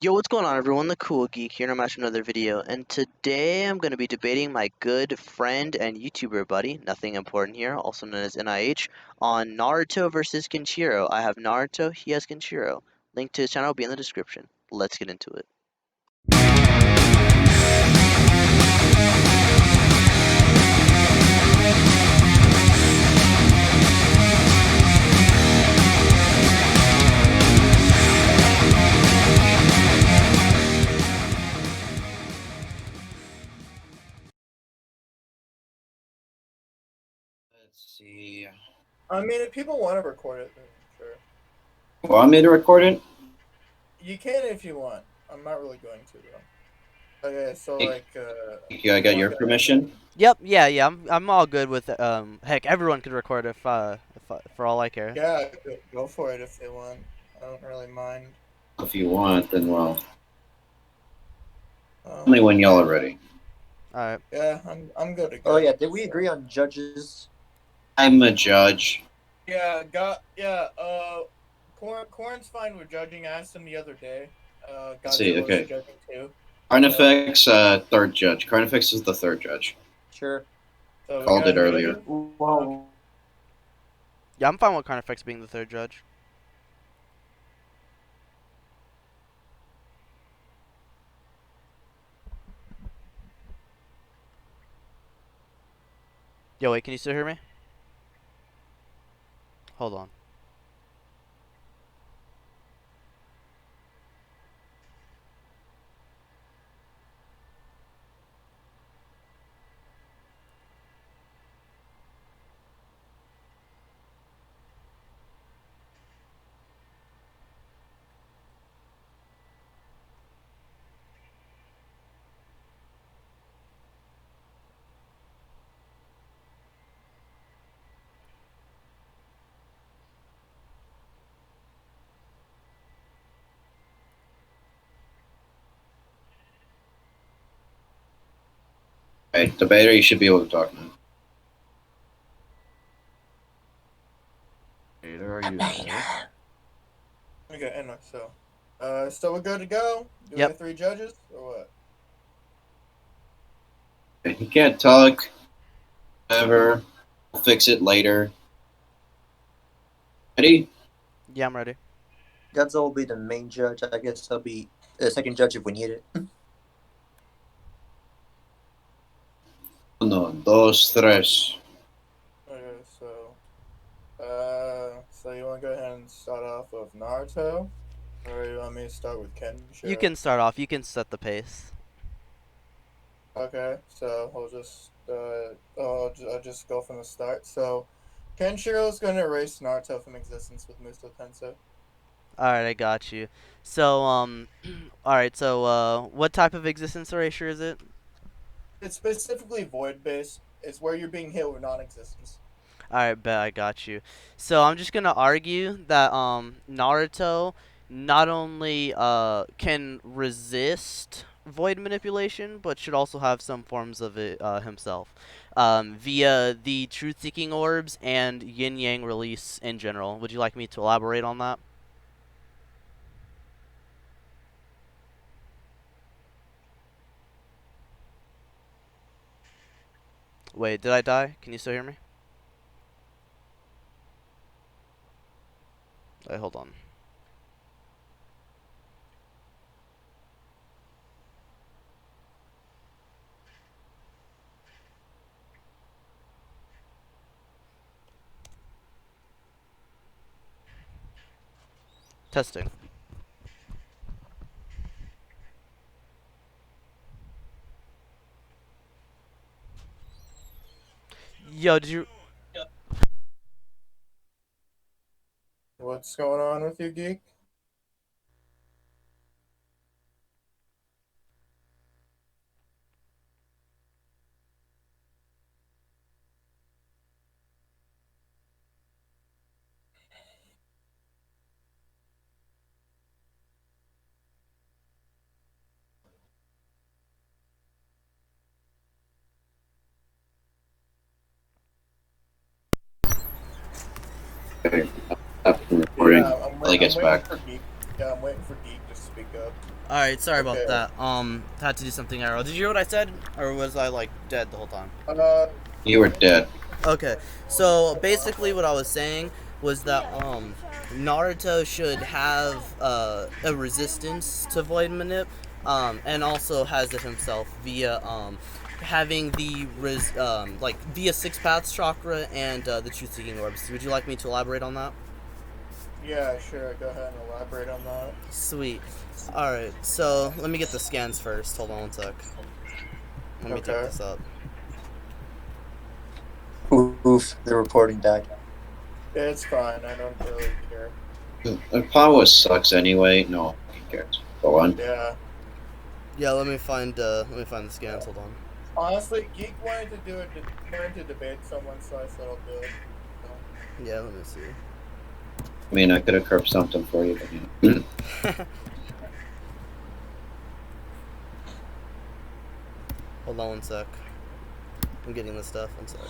Yo, what's going on everyone? The Cool Geek here and I'm at another video, and today I'm going to be debating my good friend and YouTuber buddy, nothing important here, also known as NIH, on Naruto vs Kenshiro. I have Naruto, he has Kenshiro. Link to his channel will be in the description. Let's get into it. Let's see. I mean, if people want to record it, then sure. Want me to record it? You can if you want. I'm not really going to though. Okay, so I got your permission. Yep, yeah, I'm all good with heck, everyone could record if for all I care. yeah, go for it if they want. I don't really mind. If you want, then well, only when y'all are ready. Alright. Yeah, I'm good to go. Oh yeah, did we agree on judges? I'm a judge. Yeah, Corn's fine with judging. I asked him the other day. Let's see, okay. Judging too. Carnifex, third judge. Carnifex is the third judge. Sure. So Called it earlier. Well, Yeah, I'm fine with Carnifex being the third judge. Yo, wait, can you still hear me? Hold on. Alright, debater, you should be able to talk now. Are you there? Okay, anyway, so we're good to go. Do we Yep. have 3 judges or what? You can't talk. Whatever. We'll fix it later. Ready? Yeah, I'm ready. Godzilla will be the main judge. I guess I'll be the second judge if we need it. Uno, dos, tres. Okay, so you want to go ahead and start off with Naruto, or you want me to start with Kenshiro? You can start off. You can set the pace. Okay, so I'll just go from the start. So, Kenshiro's going to erase Naruto from existence with Musto Tensei. Alright, I got you. So, alright, so, what type of existence erasure is it? It's specifically void-based. It's where you're being hit with non-existence. Alright, bet I got you. So, I'm just gonna argue that, Naruto not only, can resist void manipulation, but should also have some forms of it, himself. Via the truth-seeking orbs and yin-yang release in general. Would you like me to elaborate on that? Wait, did I die? Can you still hear me? Wait, hold on. Testing. Yo, did you... What's going on with you, Geek? Okay. After recording. Yeah, I'm Until he gets waiting back. for Geek. Yeah, I'm waiting for Geek to speak up. Alright, sorry Okay. about that. Had to do something IRL. Did you hear what I said? Or was I, like, dead the whole time? You were dead. Okay, so basically what I was saying was that, Naruto should have, a resistance to Void Manip, and also has it himself via, having the, via Six Paths Chakra and, the Truth-Seeking Orbs. Would you like me to elaborate on that? Yeah, sure. Go ahead and elaborate on that. Sweet. Alright, so let me get the scans first. Hold on one sec. Let me take Okay. this up. Oof, the recording died. It's fine. I don't really care. Power sucks anyway. No, who cares? Go on. Yeah. Yeah, let me find the scans. Hold on. Honestly, Geek wanted to debate someone, so I said I'll do it. Yeah, let me see. I mean, I could have curbed something for you, but you know. Hold on one sec. I'm getting this stuff. One sec.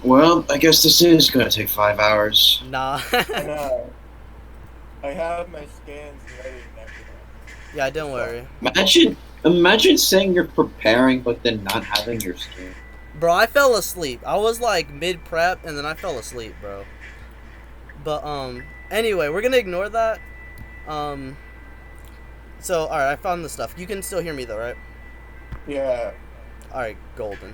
Well, I guess this is gonna take 5 hours. Nah. I know. I have my scans ready and everything. Yeah, don't worry. Imagine saying you're preparing, but then not having your skin. Bro, I fell asleep. I was like mid prep and then I fell asleep, bro. But anyway, we're gonna ignore that. So alright, I found the stuff. You can still hear me though, right? Yeah. Alright, golden.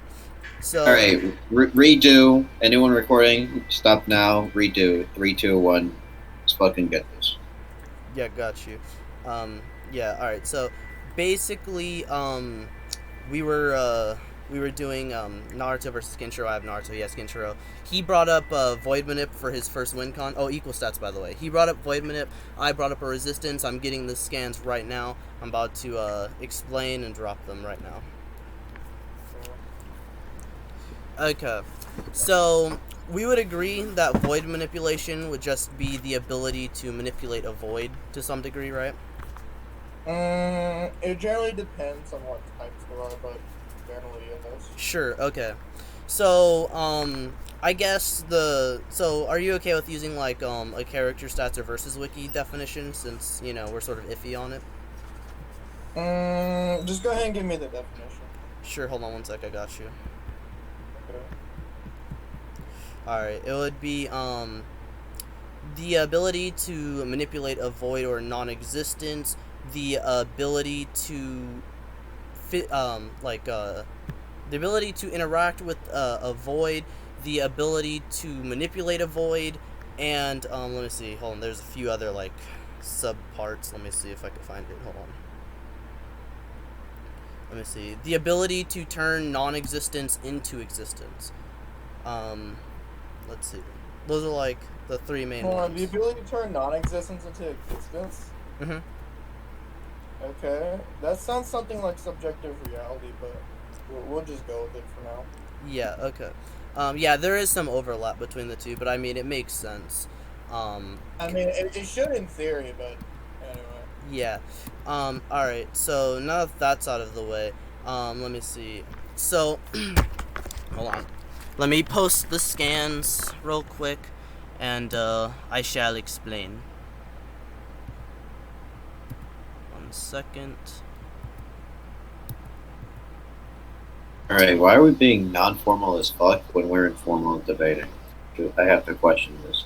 So Alright, redo. Anyone recording, stop now. Redo. 3, 2, 1. Let's fucking get this. yeah, got you. Yeah, alright, so basically, we were doing Naruto versus Kenshiro. I have Naruto VS Kenshiro. He brought up Void Manip for his first win con. Oh, equal stats, by the way. He brought up Void Manip. I brought up a resistance. I'm getting the scans right now. I'm about to explain and drop them right now. Okay, so we would agree that void manipulation would just be the ability to manipulate a void to some degree, right? It generally depends on what types there are, but generally yes. Sure, okay. So, I guess so are you okay with using, like, a character stats or versus wiki definition, since, you know, we're sort of iffy on it? Just go ahead and give me the definition. Sure, hold on one sec, I got you. Okay. Alright, it would be, the ability to manipulate a void or non-existence, the ability to the ability to interact with a void, the ability to manipulate a void, and let me see, hold on, there's a few other like subparts. Let me see if I can find it. Hold on. Let me see. The ability to turn non-existence into existence. Let's see. Those are like the three main ones. The ability to turn non-existence into existence? Mm-hmm. Okay. That sounds something like subjective reality, but we'll just go with it for now. Yeah, okay. Yeah, there is some overlap between the two, but I mean, it makes sense. I mean, it should in theory, but anyway. Yeah. Alright, so now that that's out of the way, let me see. So, hold on. Let me post the scans real quick, and, I shall explain. 1 second. Alright, why are we being non-formal as fuck when we're informal debating? I have to question this.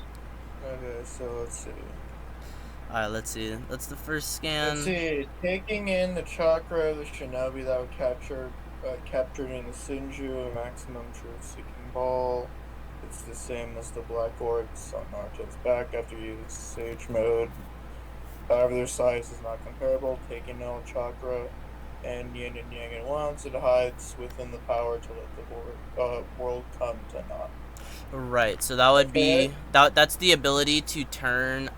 Okay, so let's see. Alright, let's see. That's the first scan. Let's see. Taking in the chakra of the shinobi that was captured in the Sinju maximum truth-seeking ball. It's the same as the black orbs on Naruto's back after using Sage mode. However, their size is not comparable. Taking no chakra and yin and yang at once, it hides within the power to let the world come to naught. Right, so that would be that's the ability to turn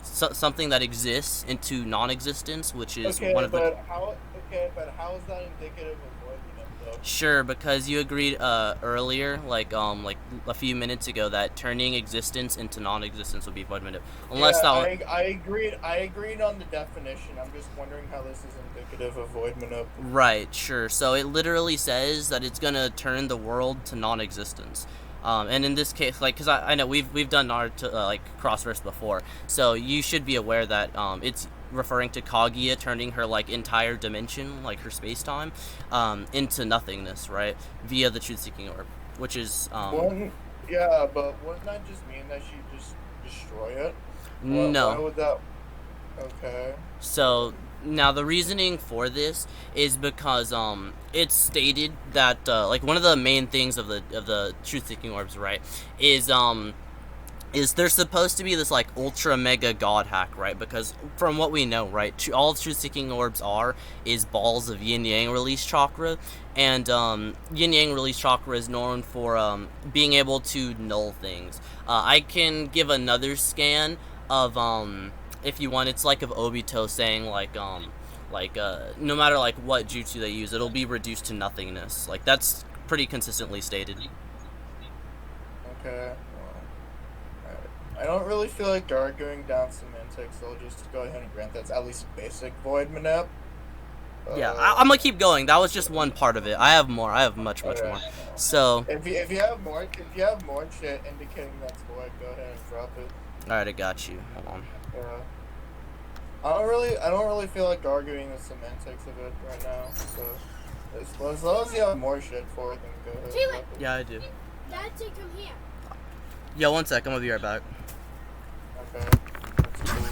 something that exists into non-existence, which is one of the how is that indicative of void manip though? Sure, because you agreed earlier, like a few minutes ago, that turning existence into non-existence would be void manip. Unless I agreed on the definition. I'm just wondering how this is indicative of void manip. Right, sure. So it literally says that it's gonna turn the world to non-existence. And in this case, like, because I know we've done Naruto like crossverse before, so you should be aware that it's referring to Kaguya turning her like entire dimension, like her space time, into nothingness, right, via the truth-seeking orb, which is Yeah, but wouldn't that just mean that she just destroy it? Why no. would that? Okay. So now the reasoning for this is because it's stated that like one of the main things of the truth-seeking orbs, right, is there's supposed to be this like ultra mega god hack, right? Because from what we know, right, all truth-seeking orbs is balls of yin yang release chakra, and yin yang release chakra is known for being able to null things. I can give another scan of if you want. It's like of Obito saying like no matter like what jutsu they use, it'll be reduced to nothingness. Like that's pretty consistently stated. Okay. I don't really feel like arguing down semantics, so I'll just go ahead and grant that's at least basic void manip. Yeah, I'm gonna keep going. That was just one part of it. I have more. I have much more. So if you have more shit indicating that's void, go ahead and drop it. all right, I got you. Hold on. Yeah. I don't really feel like arguing the semantics of it right now. So as long as you have more shit for it, then go ahead. And drop it. Yeah, I do. Dad said come here. Yo, 1 sec. I'm gonna be right back. Okay. That's cool.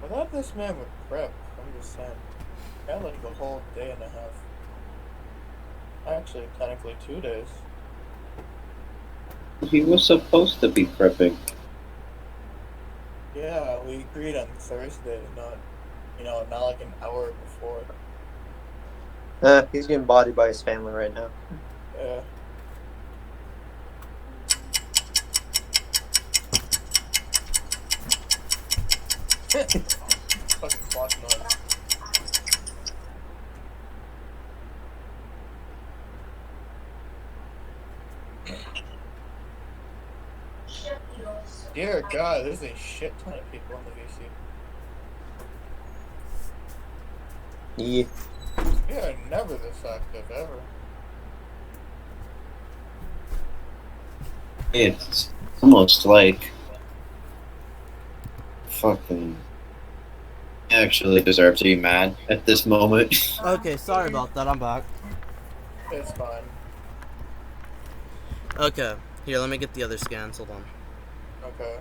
I thought this man would prep. I'm just saying. Got like a whole day and a half. Actually, technically 2 days. He was supposed to be prepping. Yeah, we agreed on Thursday, not like an hour before. He's getting bodied by his family right now. Yeah. Fucking clock noise. Dear God, there's a shit ton of people in the VC. Yeah. We are never this active ever. It's almost like fucking actually deserve to be mad at this moment. Okay, sorry about that. I'm back. It's fine. Okay, here, let me get the other scans. Hold on. Okay.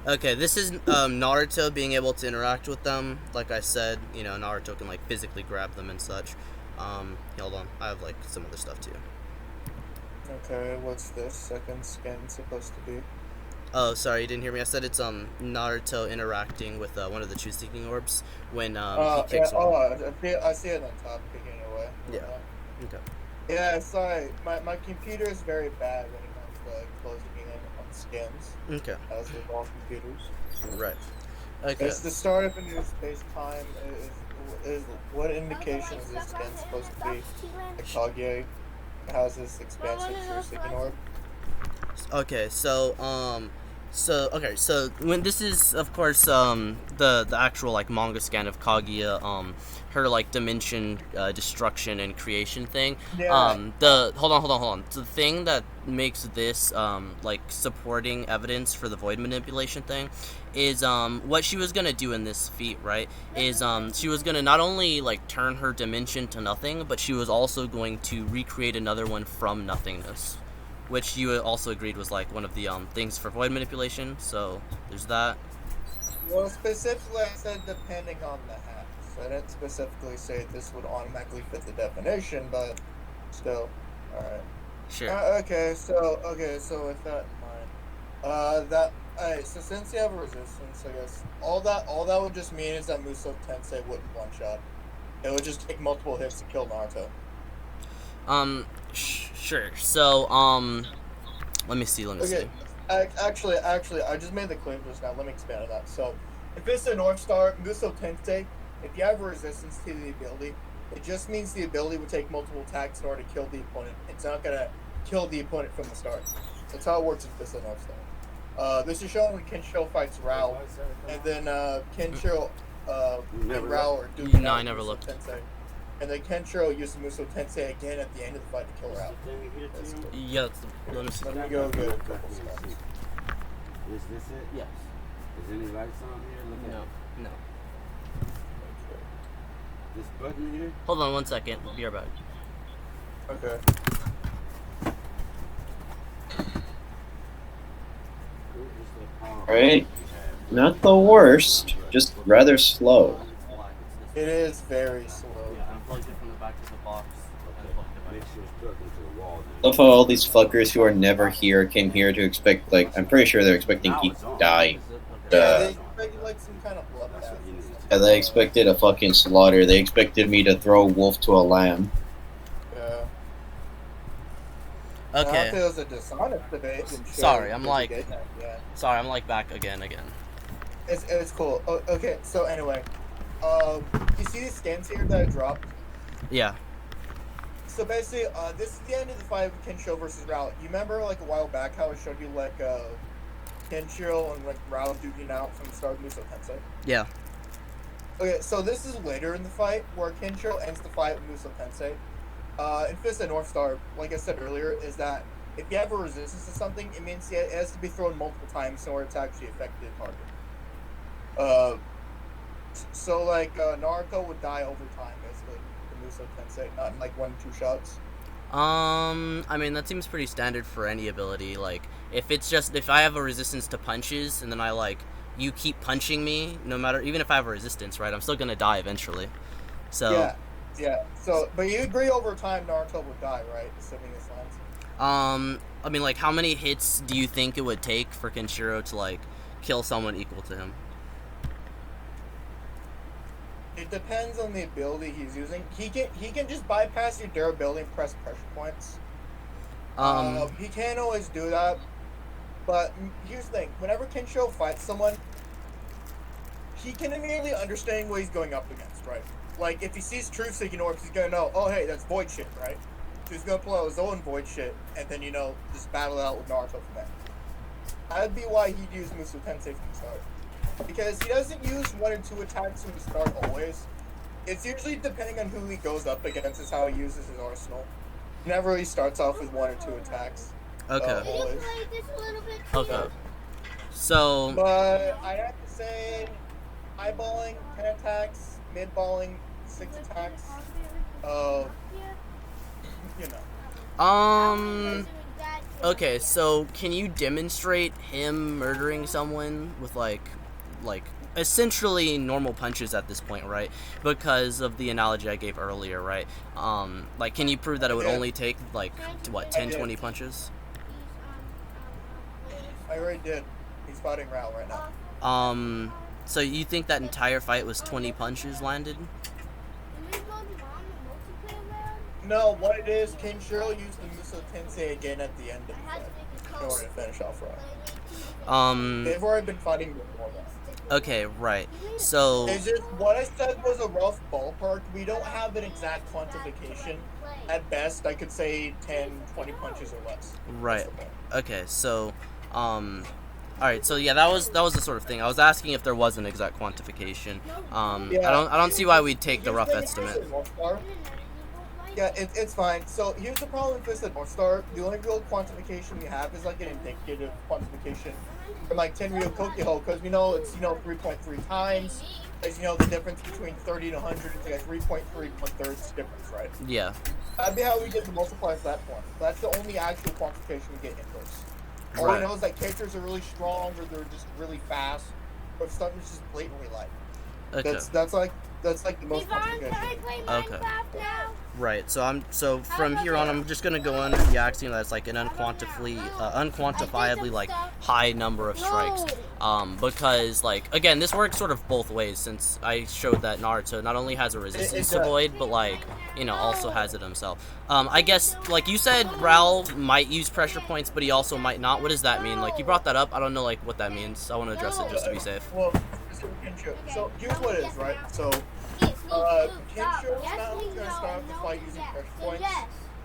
Okay, this is Naruto being able to interact with them. Like I said, Naruto can like physically grab them and such. Hold on, I have like some other stuff too. Okay, what's this second scan supposed to be? Oh, sorry, you didn't hear me. I said it's Naruto interacting with one of the truth-seeking orbs when he kicks one. I see it on top, kicking away. Yeah. Okay. Yeah, sorry. My computer is very bad when it comes to like closing in on scans. Okay. As with all computers. Right. Okay. It's the start of a new space time. Is what indication is this scan supposed to be? Like Kaguya has this expansive truth-seeking orb. Okay, so when this is of course the actual like manga scan of Kaguya, her like dimension destruction and creation thing. Yeah. Hold on. The thing that makes this like supporting evidence for the void manipulation thing is what she was gonna do in this feat, right? Is she was gonna not only like turn her dimension to nothing, but she was also going to recreate another one from nothingness, which you also agreed was like one of the things for void manipulation. So there's that. Well, specifically, I said depending on the hacks. I didn't specifically say this would automatically fit the definition, but still, all right. Sure. Okay, so with that in mind, alright. So since you have a resistance, I guess all that would just mean is that Muso Tensei wouldn't one shot. It would just take multiple hits to kill Naruto. Sure. So, let me see. Okay, actually, I just made the claim just now. Let me expand on that. So, if it's a North Star Muso Tensei, if you have a resistance to the ability, it just means the ability would take multiple attacks in order to kill the opponent. It's not gonna kill the opponent from the start. That's how it works with this North Star. This is shown when Kenshiro fights Rao, and then Kenshiro and Rao are doing No, I out never Muso looked. Tensei. And then Kenshiro uses Muso Tensei again at the end of the fight to kill Rao. That's cool. Yeah. Let me see. Let me go get a couple spots. Is this it? Yes. Is any lights on here? Look No. at No. this button here. Hold on 1 second. Be right back. Okay. Right? Not the worst, just rather slow. It is very slow. Yeah, I unplugged it from the back of the box. Make sure it's plugged into the wall. Love how all these fuckers who are never here came here to expect, like, I'm pretty sure they're expecting he to die. Yeah, they expected like some kind of bloodbath. Yeah, they expected a fucking slaughter. They expected me to throw a wolf to a lamb. Yeah. Now, Okay. if it was a dishonest debate, then sure, Sorry, I'm we could like- get that, yeah. Sorry, I'm like back again. It's cool. Oh, okay, so anyway, you see these scans here that I dropped? Yeah. So basically, this is the end of the fight with Kenshiro versus Rao. You remember like a while back how I showed you like Kenshiro and like Rao duking out from the start of Muso Tensei? Yeah. Okay, so this is later in the fight where Kenshiro ends the fight with Muso Tensei. In Fist and North Star, like I said earlier, is that if you have a resistance to something, it means it has to be thrown multiple times in order to actually affect the target. So like Naruto would die over time, basically, the Muso Tensei, not in like 1 or 2 shots. I mean that seems pretty standard for any ability. Like if I have a resistance to punches and then you keep punching me, no matter even if I have a resistance, right? I'm still gonna die eventually. So Yeah. So, but you agree over time Naruto would die, right? Assuming this lands. I mean like how many hits do you think it would take for Kenshiro to like kill someone equal to him? It depends on the ability he's using. He can just bypass your durability and press pressure points. He can't always do that. But here's the thing: whenever Kenshiro fights someone, he can immediately understand what he's going up against, right? Like if he sees truth seeking orbs, he's gonna know, oh hey, that's void shit, right? So he's gonna pull out his own void shit, and then just battle it out with Naruto from there. That'd be why he'd use Muso Tensei from the start. Because he doesn't use 1 or 2 attacks from the start always. It's usually depending on who he goes up against is how he uses his arsenal. He never really starts off with 1 or 2 attacks. Okay. Always. Okay. So But I have to say, eyeballing 10 attacks, mid-balling 6 attacks. You know. Okay, so can you demonstrate him murdering someone with like essentially normal punches at this point, right? Because of the analogy I gave earlier, right? Like can you prove that it would only take like 10, 20 punches? I already did. He's fighting Rao right now. So you think that entire fight was 20 punches landed? No, what it is, Kenshiro used the Muso Tensei again at the end of the fight in order to finish off Rao. They've already been fighting before that. Okay, right. So It's just what I said was a rough ballpark. We don't have an exact quantification. At best, I could say 10, 20 punches or less. right. Okay, so alright, so yeah, that was the sort of thing. I was asking if there was an exact quantification. I don't see why we'd take the rough estimate. Yeah, it's fine. So here's the problem with this at North Star. The only real quantification we have is like an indicative quantification from like Tenryu Kokiho, because it's 3.3 times. As the difference between 30 and 100 is like 3.3 1/3 difference, right? Yeah. That'd be how we get the multiplier for that point. That's the only actual quantification we get inverse. All we know is that characters are really strong, or they're just really fast, or something's just blatantly light. Okay. That's like the most quantification. Okay. Right. So from here on, I'm just gonna go under the axiom that it's like an unquantifiably like high number of strikes. Because like again, this works sort of both ways since I showed that Naruto not only has a resistance to does. void, but like also has it himself. I guess like you said, Raul might use pressure points, but he also might not. What does that mean? Like you brought that up. I don't know like what that means. I want to address it just to be safe. Well, so here's what it is, right? So Kenshiro's not only going to start off the fight using pressure points.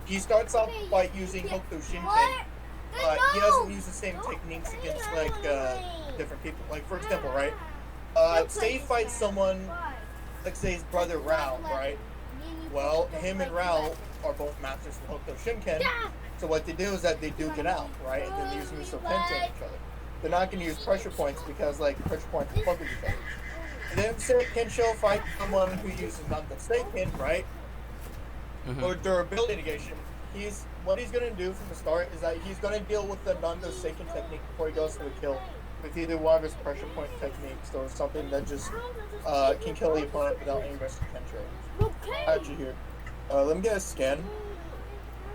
He starts off the fight using Hokuto Shinken. He doesn't use the same techniques against like different people. Like for example, right? Say he fights someone, like say his brother Rao, right? Well, him and Rao are both masters of Hokuto Shinken. So what they do is that they duke it out, right? And then they use Muso Penta on each other. They're not going to use pressure points because like pressure points fuck with each other. And then say Kenshiro fights someone who uses Nando Seiken, right? Or durability negation. What he's gonna do from the start is that he's gonna deal with the Nando Seiken technique before he goes to the kill with either one of his pressure point techniques or something that just can kill the opponent without any risk to Kenshiro. Actually here. Let me get a scan.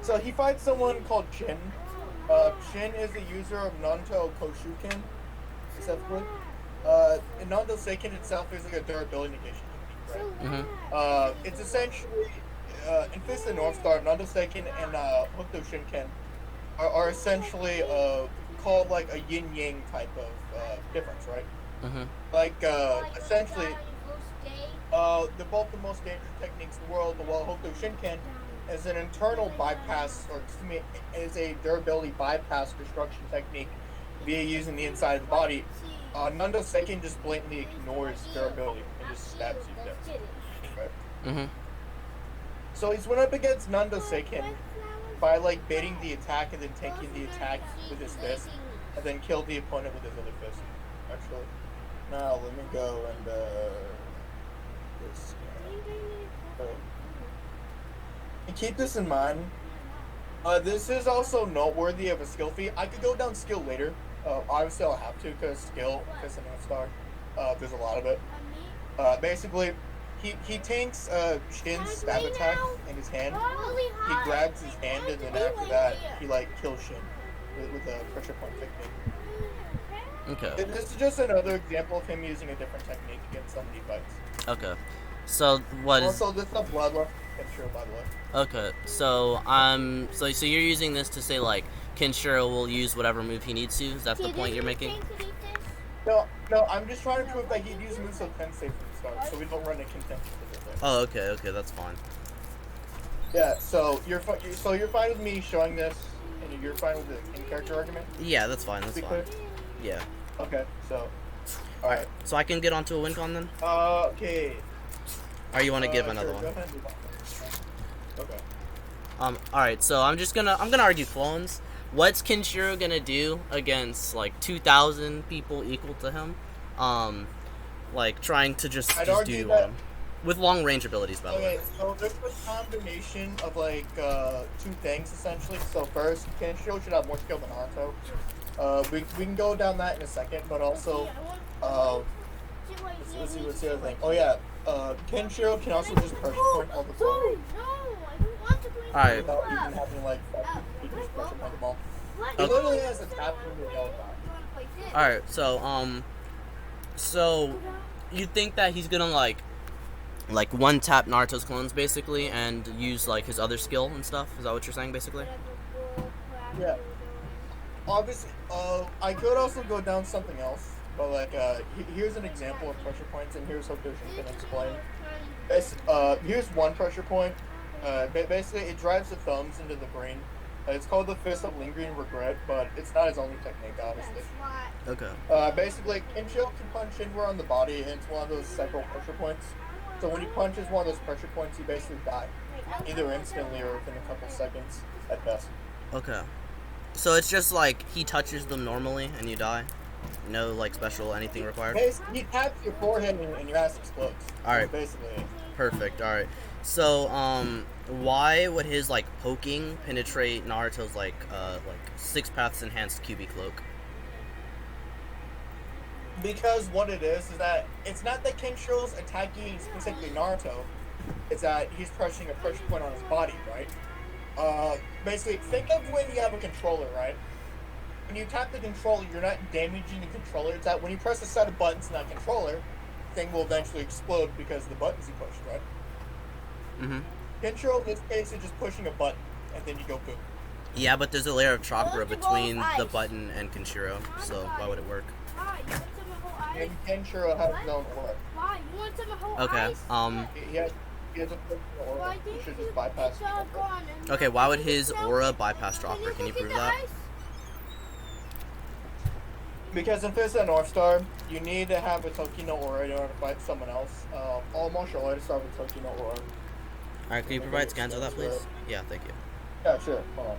So he fights someone called Shin. Shin is a user of Nanto Koshuken, specifically. In Nando Seiken itself is like a durability negation technique, right? It's essentially in Fist of the North Star, Nando Seiken and Hokuto Shinken are essentially called like a yin yang type of difference, right? Like essentially, they're both the most dangerous techniques in the world. But while Hokuto Shinken is an internal bypass, or excuse me, is a durability bypass destruction technique via using the inside of the body. Nando Seiken just blatantly ignores durability and just stabs you to death. Right? So he's went up against Nando Seiken by like baiting the attack and then taking the attack with his fist, and then kill the opponent with his other fist. Actually, now let me go and this. And keep this in mind. This is also noteworthy of a skill feat. I could go down skill later. Obviously, I'll have to because skill, because North Star, there's a lot of it. Basically, he tanks Shin's stab attack in his hand. He grabs his hand, and then after that, he like kills Shin with a pressure point technique. Okay. This is just another example of him using a different technique against somebody he fights. Okay. So what is? Also, this is a bloodlust Kenshiro, by the way. Okay. So so you're using this to say like Kenshiro will use whatever move he needs to. Is that the point you're making? No, I'm just trying to prove that he'd use Muso Tensei from the start, so we don't run a contention with it. Oh, okay, that's fine. Yeah, so you're fine with me showing this, and you're fine with the in-character argument? Yeah, that's fine. That's fine. Yeah. Okay, so. Alright. So I can get onto a win con then? Okay. Or you want to give another sure, one? Go ahead. Okay. Alright, so I'm gonna argue clones. What's Kenshiro gonna do against like 2,000 people equal to him? Like trying to just do on him. With long range abilities, by the way. Okay, so there's a combination of like two things essentially. So first, Kenshiro should have more skill than Naruto. We can go down that in a second, but also let's see what's the other thing. Oh yeah, Kenshiro can also just pressure point all the time. Alright. Without even having like he can just pressure point them all. He literally has a tap from the yellow dot. Alright, so you think that he's gonna like one tap Naruto's clones basically and use like his other skill and stuff? Is that what you're saying basically? Yeah. Obviously, I could also go down something else, but like here's an example of pressure points, and here's how Doshin can explain. Here's one pressure point. Basically, it drives the thumbs into the brain. It's called the Fist of Lingering Regret, but it's not his only technique, obviously. Okay. Basically, Kenshiro can punch anywhere on the body, and it's one of those several pressure points. So when he punches one of those pressure points, you basically die, either instantly or within a couple seconds at best. Okay. So it's just like he touches them normally and you die? No like special anything required? He taps your forehead and your ass explodes. Alright. Basically. Perfect, alright. So, why would his like poking penetrate Naruto's like 6 paths enhanced QB cloak? Because what it is that it's not that Kenshiro's attacking specifically Naruto. is that he's pressing a pressure point on his body, right? Basically, think of when you have a controller, right? When you tap the controller, you're not damaging the controller. It's that when you press a set of buttons in that controller, the thing will eventually explode because of the buttons you push, right? Mm-hmm. Kenshiro, in this case, is just pushing a button, and then you go boom. Yeah, but there's a layer of chakra Look at between both the eyes. button and Kenshiro, so why would it work? Why? You want some of whole ice? And Kenshiro has his own aura. Why? You want some of whole Okay, ice? He has a personal aura. Why He didn't should you? just bypass It's the all chakra. gone. And Okay, why would his now- aura bypass chakra? Can you look at prove the that? ice? Because in Fist and North Star, you need to have a Tokino aura in order to fight someone else. All martial artists start with Tokino aura. Alright, can you provide scans of that, please? Yeah, thank you. Yeah, sure. Hold on.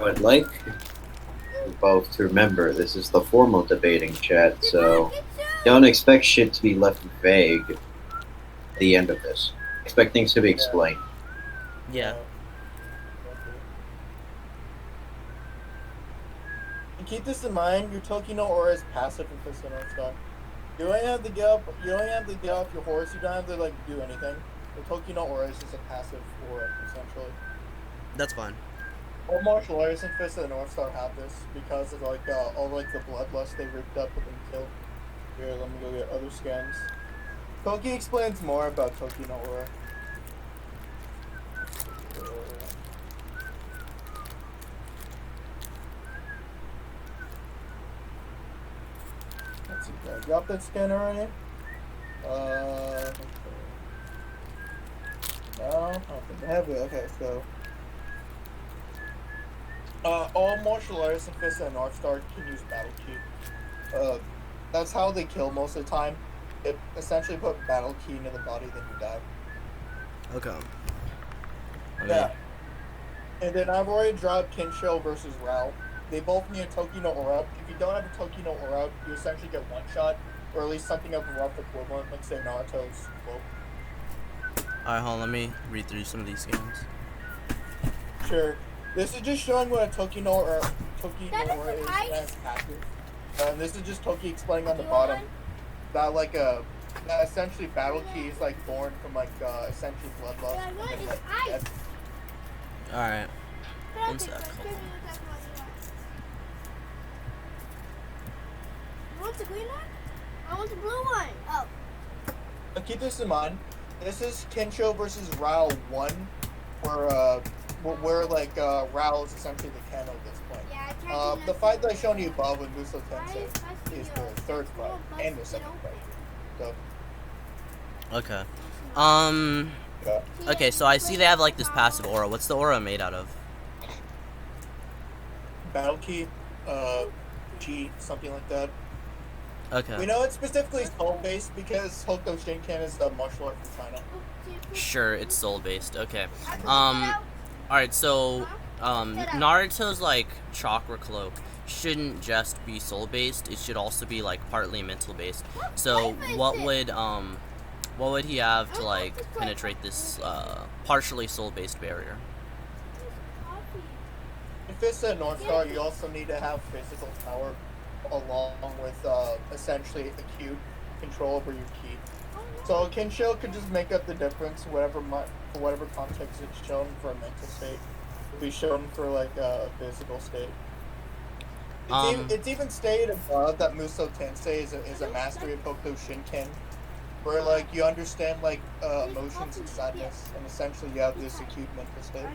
I'd like you both to remember this is the formal debating chat, so don't expect shit to be left vague at the end of this. Expect things to be explained. Yeah. And keep this in mind, your Tokino aura is passive in Fist and North Star. You don't have to get up. You don't have to get off your horse. You don't have to like do anything. The Tokino aura is just a passive aura, essentially. That's fine. All martial artists in Fist of the North Star have this because of like all like the bloodlust they ripped up and killed. Here, let me go get other scans. Toki explains more about Tokino aura. Let's see, did I drop that scan already? Okay. No, I don't think I have it. Okay, so. All martial artists in Fist and North Star can use Battle Key. That's how they kill most of the time. It essentially put Battle Key into the body, then you die. Okay. Yeah. And then I've already dropped Kenshiro versus Rao. They both need a Tokino aura. If you don't have a Tokino aura, you essentially get one shot, or at least something of a rough equivalent, like say Naruto's quote. Alright, hold on, let me read through some of these scans. Sure. This is just showing what a Tokino aura That is is ice. as passive. And this is just Toki explaining on the bottom that like that essentially Battle Key is like born from like essentially bloodlust. Yeah, I and want then, is like, ice. death. Alright. One Okay, sec, so hold give on. me that one you want. You want the green one? I want the blue one. Oh. But keep this in mind. This is Kenshiro versus Rao 1, where like Rao is essentially the Kano at this point. Yeah, I can't do The that fight too. that I shown you above with Muso Why Tensei is is the third fight and the second fight. So Okay. yeah. Okay, so I see they have like this passive aura. What's the aura made out of? Battle Key, G, something like that. Okay. We know it's specifically soul based because Hokuto Shinken is the martial art from China. Sure, it's soul based. Okay. Alright, so Naruto's like chakra cloak shouldn't just be soul based, it should also be like partly mental based. So what would he have to like penetrate this partially soul based barrier? In Fist and North Star, you also need to have physical power along with essentially acute control over your ki. So Kenshiro could just make up the difference, for whatever context it's shown for a mental state. It'll be shown for like a physical state. It's even stated above that Muso Tensei is a mastery of Hokuto Shinken, where like you understand like emotions and sadness, and essentially you have this acute mental state.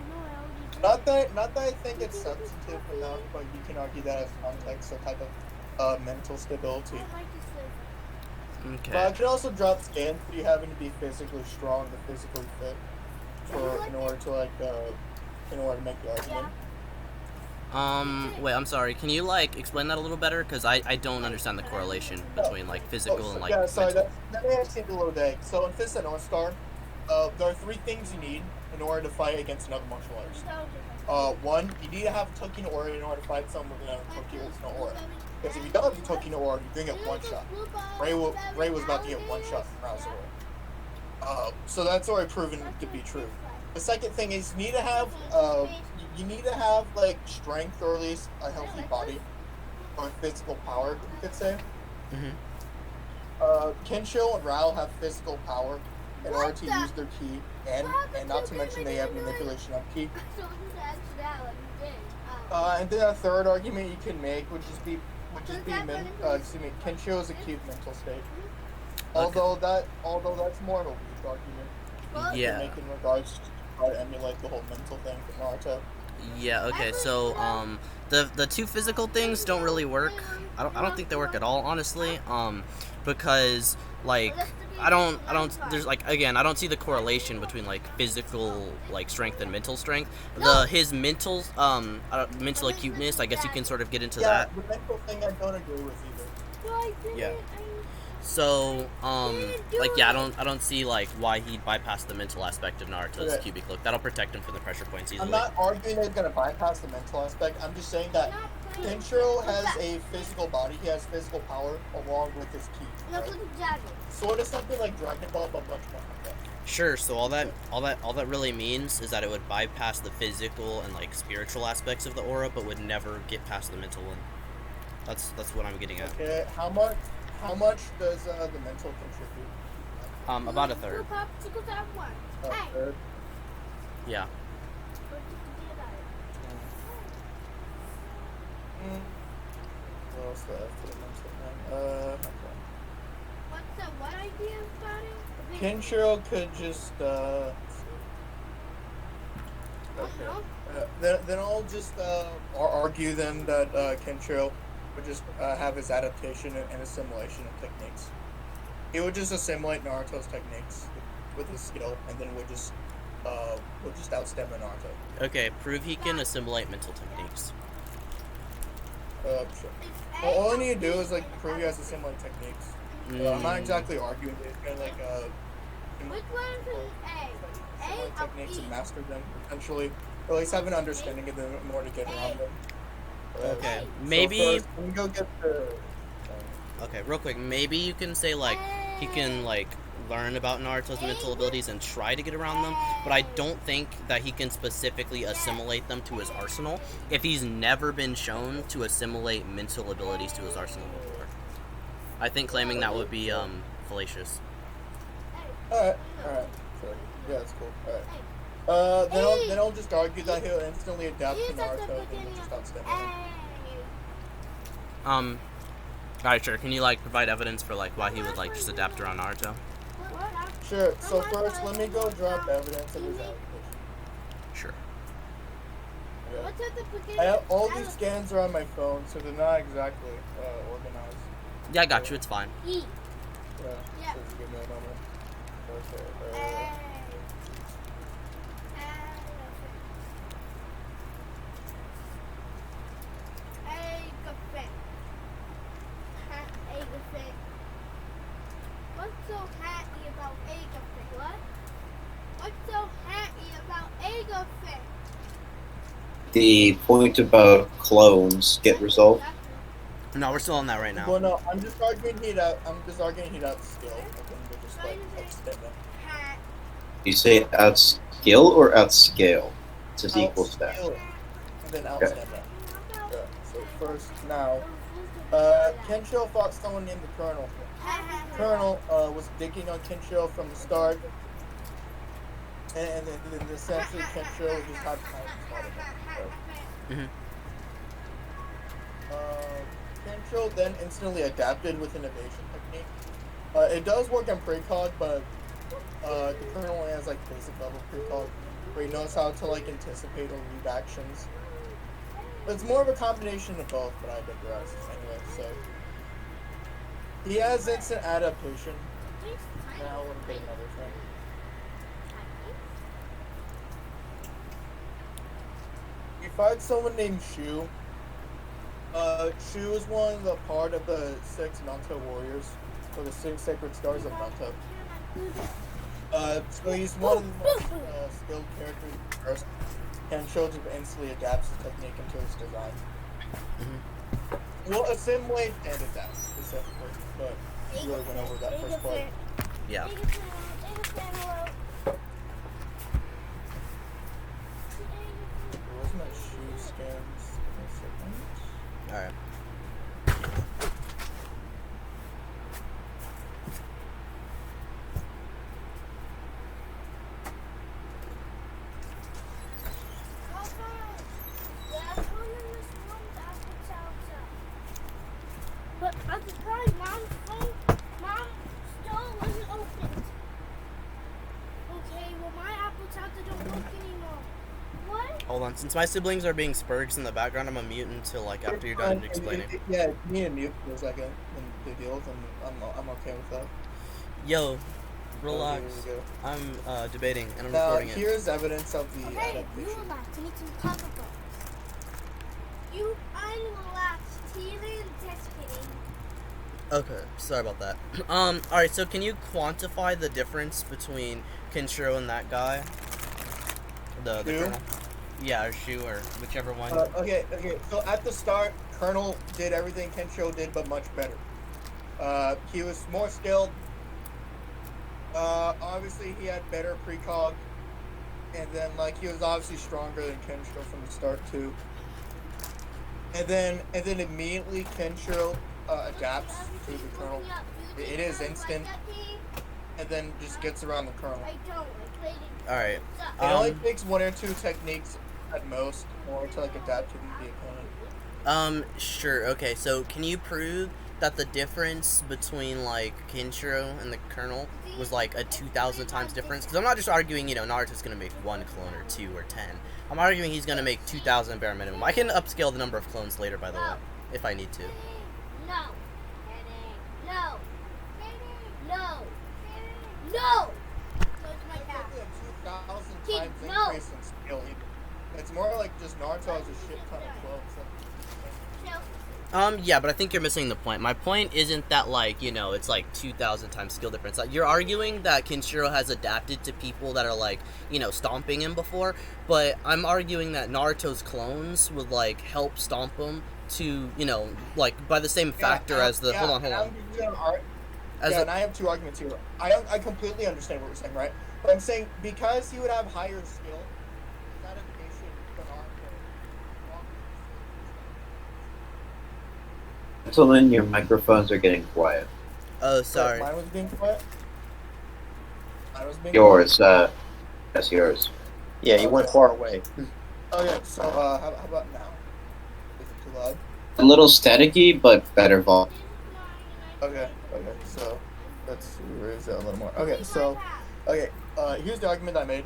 Not that I think it's substantive enough, but you can argue that as context, a type of mental stability. But I Okay. could also drop scans for you having to be physically strong or physically fit in order to make the argument. Wait, I'm sorry. Can you like explain that a little better? Because I don't understand the correlation between like physical and like yeah, sorry, mental. that may have seemed a little vague. So in Fist and North Star, there are three things you need in order to fight against another martial artist. One, you need to have a Tokino aura in order to fight someone with a Tokino aura. Because if you don't have a Tokino aura, you're gonna get one shot. Ray was about to get one shot from Rao's aura. So that's already proven to be true. The second thing is you need to have like strength or at least a healthy body or physical power, you could say. Mhm. Kenshiro and Rao have physical power in order to use their ki, and not to mention they have manipulation of ki. And then a third argument you can make would just be Kenshiro is a cute mental state. Although that's more of a weak argument. You Yeah. make in regards to try to emulate the whole mental thing from Naruto. Yeah. Okay. So the two physical things don't really work. I don't think they work at all, honestly. Because like I don't there's like again I don't see the correlation between like physical like strength and mental strength. His mental mental acuteness, I guess you can sort of get into that. The mental thing I don't agree with either. Yeah. So, like, yeah, I don't see like why he'd bypass the mental aspect of Naruto's Okay. cubic look. That'll protect him from the pressure points easily. I'm not arguing that he's gonna bypass the mental aspect. I'm just saying that Kenshiro has a physical body. He has physical power along with his ki. Right? Sort of something like Dragon Ball, but much more like that. Sure. So all that really means is that it would bypass the physical and like spiritual aspects of the aura, but would never get past the mental one. That's what I'm getting at. Okay, how much does the mental contribute? About a third. A third? Yeah. What else do I have for the mental thing? Kenshiro could just then I'll just argue then that Kenshiro would just have his adaptation and assimilation of techniques. He would just assimilate Naruto's techniques with his skill, and then would just outstem Naruto. Okay. Prove he can assimilate mental techniques. Sure. Well, all I need to do is like prove he has assimilate techniques. I'm not exactly arguing it. It's kind of like Which one is A? assimilate A or techniques B? and master them potentially, or at least have an understanding of them in order to get around them. Okay. So Maybe. first, let me go get the. Okay, real quick. Maybe you can say like he can like learn about Naruto's mental abilities and try to get around them, but I don't think that he can specifically assimilate them to his arsenal if he's never been shown to assimilate mental abilities to his arsenal before. I think claiming that would be fallacious. Alright. Sure. Yeah, that's cool. Alright. Then I'll just argue that he'll instantly adapt to Naruto and then just outstem him. Alright, sure. Can you like provide evidence for like why he would like just adapt around Naruto? Sure. So first, let me go drop evidence of his application. Sure. Okay. All these scans are on my phone, so they're not exactly organized. Yeah, I got you. It's fine. Yeah. So just give me a moment. Okay. What's so happy about Egg What? What's so happy about Egg The point about clones get resolved. No, we're still on that right now. Well, no, I'm just arguing he'd out skill. I think they're just like extend them. You say outskill or outscale? It's just equal to that. Outskill, and then outstep them. Yeah. So first, now, Kenshiro fought someone named the Colonel. Colonel was digging on Kenshiro from the start, and then essentially Kenshiro was just having time Kenshiro then instantly adapted with an evasion technique. It does work on precog, but the Colonel only has like basic level precog, where he knows how to like anticipate or read actions. But it's more of a combination of both, but I digress. Anyway, so he has instant adaptation. Now let me get another thing. You fight someone named Shu. Shu is one of the part of the 6 Nanto warriors, or the 6 sacred stars of Nanto. So he's one of the most skilled characters first, and shows him instantly adapts the technique into his design. Well, assimilate and adapt specifically, but we really went over that first part. Yeah. Alright. But at the time, Mom's phone, Mom still wasn't opened. Okay, well my Apple Tablet don't work anymore. What? Hold on. Since my siblings are being spurgs in the background, I'm gonna mute until like after you're done explaining. Yeah, you need to mute for a second and they deal with them. I'm okay with that. Yo, relax. Okay, here we go. I'm debating and I'm Now, recording it. here's evidence of the Okay, you adaptation. relax. I need some cover books. You unrelax, Steven. Just kidding. Okay, sorry about that. Alright, so can you quantify the difference between Kenshiro and that guy? The Shu? colonel? Yeah, or Shu, or whichever one. Okay. So at the start, Colonel did everything Kenshiro did, but much better. He was more skilled. Obviously, he had better precog, and then he was obviously stronger than Kenshiro from the start too. And then immediately Kenshiro adapts to the Colonel. It is instant, and then just gets around the Colonel. I don't. I played it. Alright. It only takes one or two techniques at most, more to adapt to the opponent. Sure, okay, so can you prove that the difference between, Kenshiro and the Colonel was, a 2,000 times difference? Because I'm not just arguing, Naruto's gonna make 1 clone, or 2, or 10. I'm arguing he's gonna make 2,000 bare minimum. I can upscale the number of clones later, by the way, if I need to. No. No. No. No. Go to my tab. It's a 2,000 Keep- times no. increase in skill. It's more like just Naruto has a shit ton of clones. Yeah, but I think you're missing the point. My point isn't that, it's 2,000 times skill difference. You're arguing that Kenshiro has adapted to people that are, stomping him before, but I'm arguing that Naruto's clones would, help stomp him to, by the same factor as the... Hold on. And I have two arguments here. I completely understand what you're saying, right? But I'm saying because he would have higher skill, his adaptation to Naruto. Gentlemen, your microphones are getting quiet. Oh, sorry. Mine was being quiet. Yours, yes, yours. Yeah, you went far away. Okay, so how about now? Is it too loud? A little staticky, but better volume. Okay, so let's raise that a little more. Okay, here's the argument I made.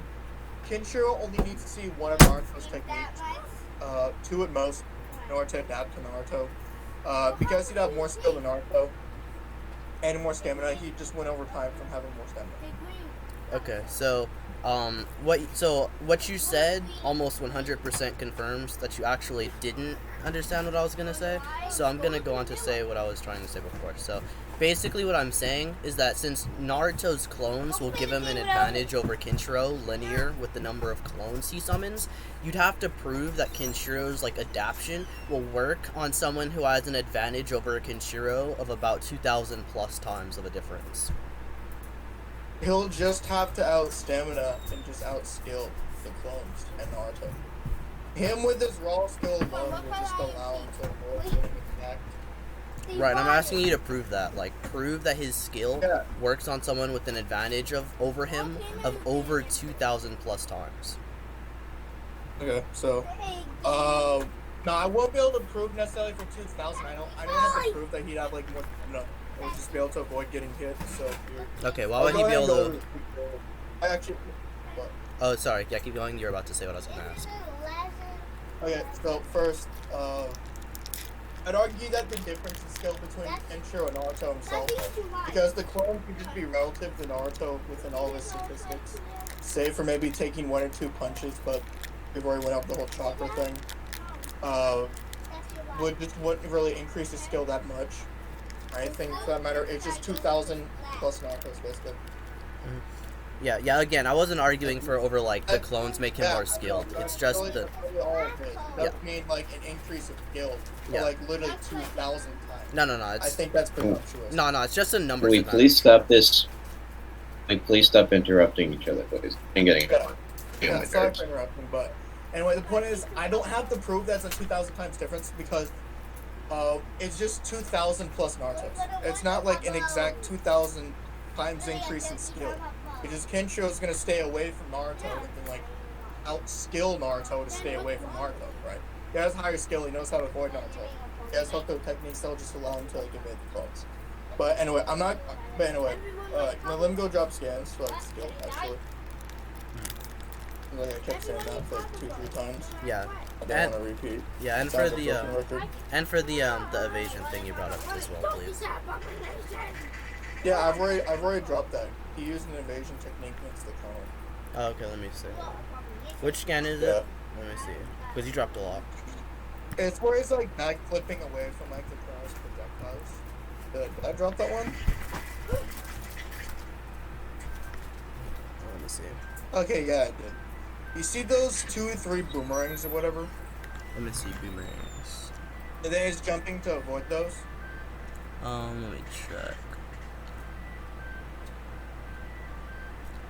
Kenshiro only needs to see one of Naruto's techniques, 2 at most, in order to adapt to Naruto. Because he'd have more skill than Naruto, and more stamina, he'd just win over time from having more stamina. Okay, so, what you said almost 100% confirms that you actually didn't understand what I was gonna say, so I'm gonna go on to say what I was trying to say before. So, basically what I'm saying is that since Naruto's clones will give him an advantage over Kenshiro linear with the number of clones he summons, you'd have to prove that Kenshiro's, adaptation will work on someone who has an advantage over Kenshiro of about 2,000 plus times of a difference. He'll just have to out stamina and just outskill the clones and Naruto. Him with his raw skill alone will just allow him to avoid getting attacked. Right, I'm asking you to prove that. Prove that his skill works on someone with an advantage over him of over 2,000 plus times. Okay, so, no, I won't be able to prove necessarily for 2,000. I don't have to prove that he'd have, more stamina. Or just be able to avoid getting hit, so... Okay, why would he be able to... I actually... What? Oh, sorry, yeah, keep going. You're about to say what I was going to ask. Okay, so first, I'd argue that the difference in skill between Kenshiro and Naruto himself, because the clone could just be relative to Naruto within all of his statistics, save for maybe taking 1 or 2 punches, but we've already went over the whole chakra thing, wouldn't really increase his skill that much. I think for that matter, it's just 2,000 plus Naruto's basically. Yeah, again, I wasn't arguing for over, the clones make him more skilled. It's just really, the... Really all of it. It doesn't mean, an increase of skill, but, literally 2,000 times. No, I think that's presumptuous. No, it's just a numbers Can we advantage. please stop this? Please stop interrupting each other, please. I'm getting Yeah, sorry for interrupting, but anyway, the point is, I don't have to prove that's a 2,000 times difference because It's just 2,000 plus Naruto's. It's not like an exact 2,000 times increase in skill. Because Kenshiro is gonna stay away from Naruto and then like outskill Naruto to stay away from Naruto, right? He has higher skill. He knows how to avoid Naruto. He has Hokuto techniques that'll just allow him to like evade the clones. But anyway, I'm not. But anyway, now let me go drop scans for like skill actually. Like I kept saying that for like 2-3 times. Yeah. I don't want to repeat. Yeah, and Sounds for like the broken record. the evasion thing you brought up as well, please. Yeah, I've already dropped that. He used an evasion technique against the clone. Oh, okay, let me see. Which scan is Yeah. it? Let me see. Because you dropped a lot. It's where he's like back flipping away from like the clone's projectiles. Did I drop that one? Let me see. Okay, yeah, I did. You see those 2 or 3 boomerangs or whatever? Let me see boomerangs. And then he's jumping to avoid those. Let me check.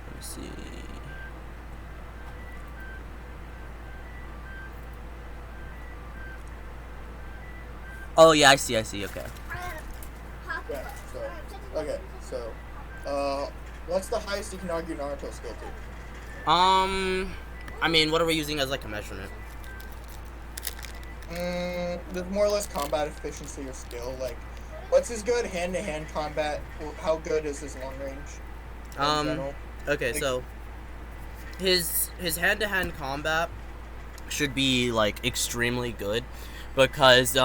Let me see. Oh yeah, I see. Okay. Yeah, so, what's the highest you can argue Naruto skill to? I mean, what are we using as like a measurement? There's more or less combat efficiency or skill. Like, what's his good hand-to-hand combat? How good is his long range? In general? Okay, Like- so his hand-to-hand combat should be like extremely good because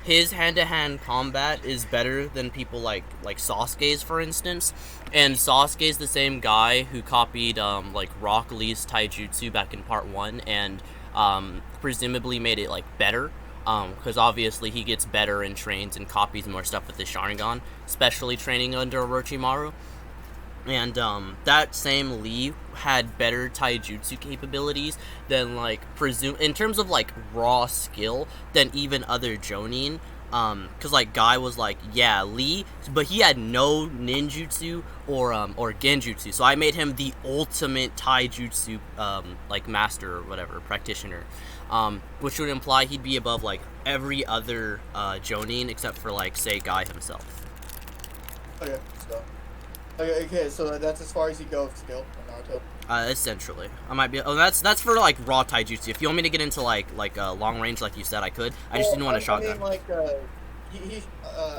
his hand-to-hand combat is better than people like Sasuke's, for instance. And Sasuke's the same guy who copied like Rock Lee's taijutsu back in part 1 and presumably made it like better. Because obviously he gets better and trains and copies more stuff with his Sharingan, especially training under Orochimaru. And that same Lee had better taijutsu capabilities than like in terms of like raw skill than even other Jonin. Cause like Guy was like, yeah, Lee, but he had no ninjutsu or genjutsu, so I made him the ultimate taijutsu like master or whatever practitioner, which would imply he'd be above like every other Jonin except for like say Guy himself. Okay, so that's as far as you go with skill in Naruto. Essentially, I might be. Oh, that's for like raw taijutsu. If you want me to get into like long range, like you said, I could. I just didn't want a shotgun. I mean, like, he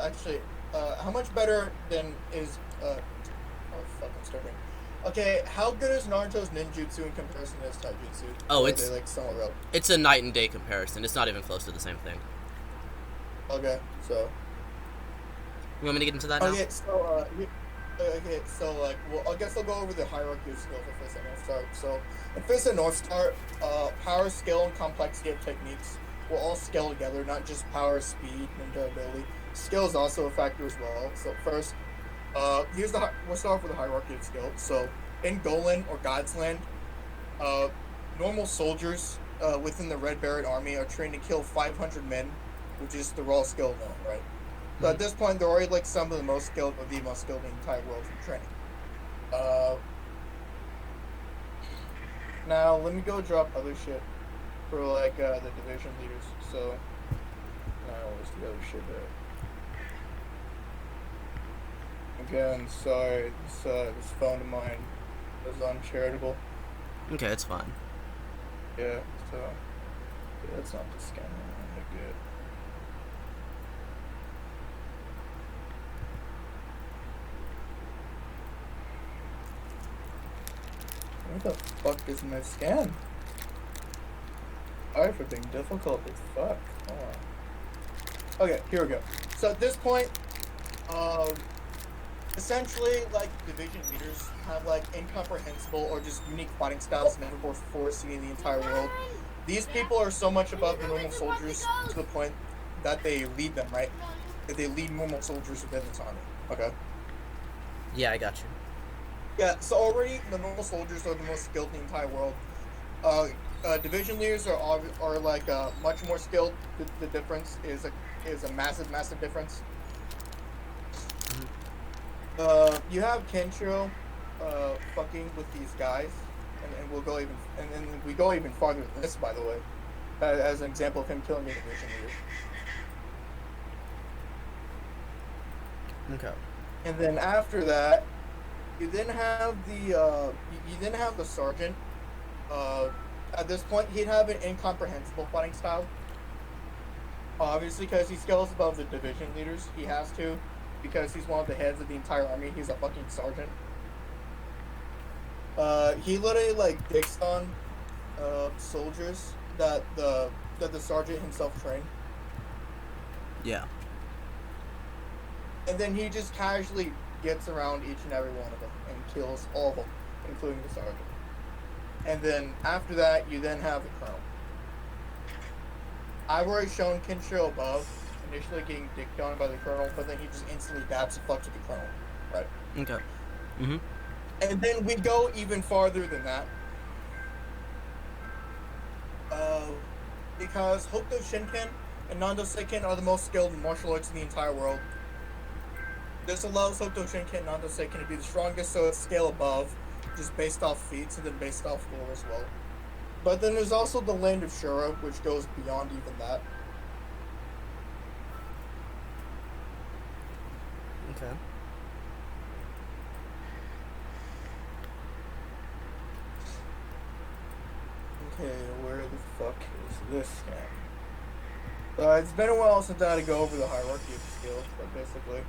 actually, how much better than is oh fucking starting. Okay, how good is Naruto's ninjutsu in comparison to his taijutsu? Oh, Or are it's they, like somewhat relative? it's a night and day comparison. It's not even close to the same thing. Okay, so. You want me to get into that now? Okay, so like, well, I guess I'll go over the hierarchy of skill for Fist and North Star. So, in Fist and North Star, power, skill, and complexity of techniques will all scale together, not just power, speed, and durability. Skill is also a factor as well. So first, we'll start off with the hierarchy of skill. So, in Golan or God's Land, normal soldiers within the Red Barret army are trained to kill 500 men, which is the raw skill known, right? So at this point, they're already like some of the most skilled, or the most skilled in the entire world from training. Now let me go drop other shit for like the division leaders. So now what's the other shit there? Again, sorry, this phone of mine is uncharitable. Okay, it's fine. Yeah, so yeah, that's not the scan. Good. What the fuck is my scan? Sorry for being difficult as fuck. Hold on. Okay, here we go. So at this point, essentially, like, division leaders have, like, incomprehensible or just unique fighting styles never before seen in the entire world. These people are so much above the normal soldiers to the point that they lead them, right? That they lead normal soldiers within this army. Okay? Yeah, I got you. Yeah, so already the normal soldiers are the most skilled in the entire world. Division leaders are like much more skilled. The difference is a massive difference. You have Kenshiro fucking with these guys, and we'll go even and we go even farther than this, by the way, as an example of him killing a division leader. Okay. And then after that, you then have the sergeant. At this point, he'd have an incomprehensible fighting style. Obviously, because he scales above the division leaders, he has to, because he's one of the heads of the entire army. He's a fucking sergeant. He literally like dicks on soldiers that the sergeant himself trained, Yeah. and then he just casually gets around each and every one of them and kills all of them, including the sergeant. And then after that, you then have the colonel. I've already shown Kenshiro above, initially getting dicked on by the colonel, but then he just instantly dabs the fuck to the colonel, right? Okay. Mhm. And then we go even farther than that. Because Hokuto Shinken and Nando Seiken are the most skilled martial arts in the entire world. This allows Hokuto Shinken and Nando Seiken to be the strongest, so it's scale above, just based off feats and then based off lore as well. But then there's also the Land of Shura, which goes beyond even that. Okay. Okay, where the fuck is this guy? It's been a while since I had to go over the hierarchy of skills, but basically,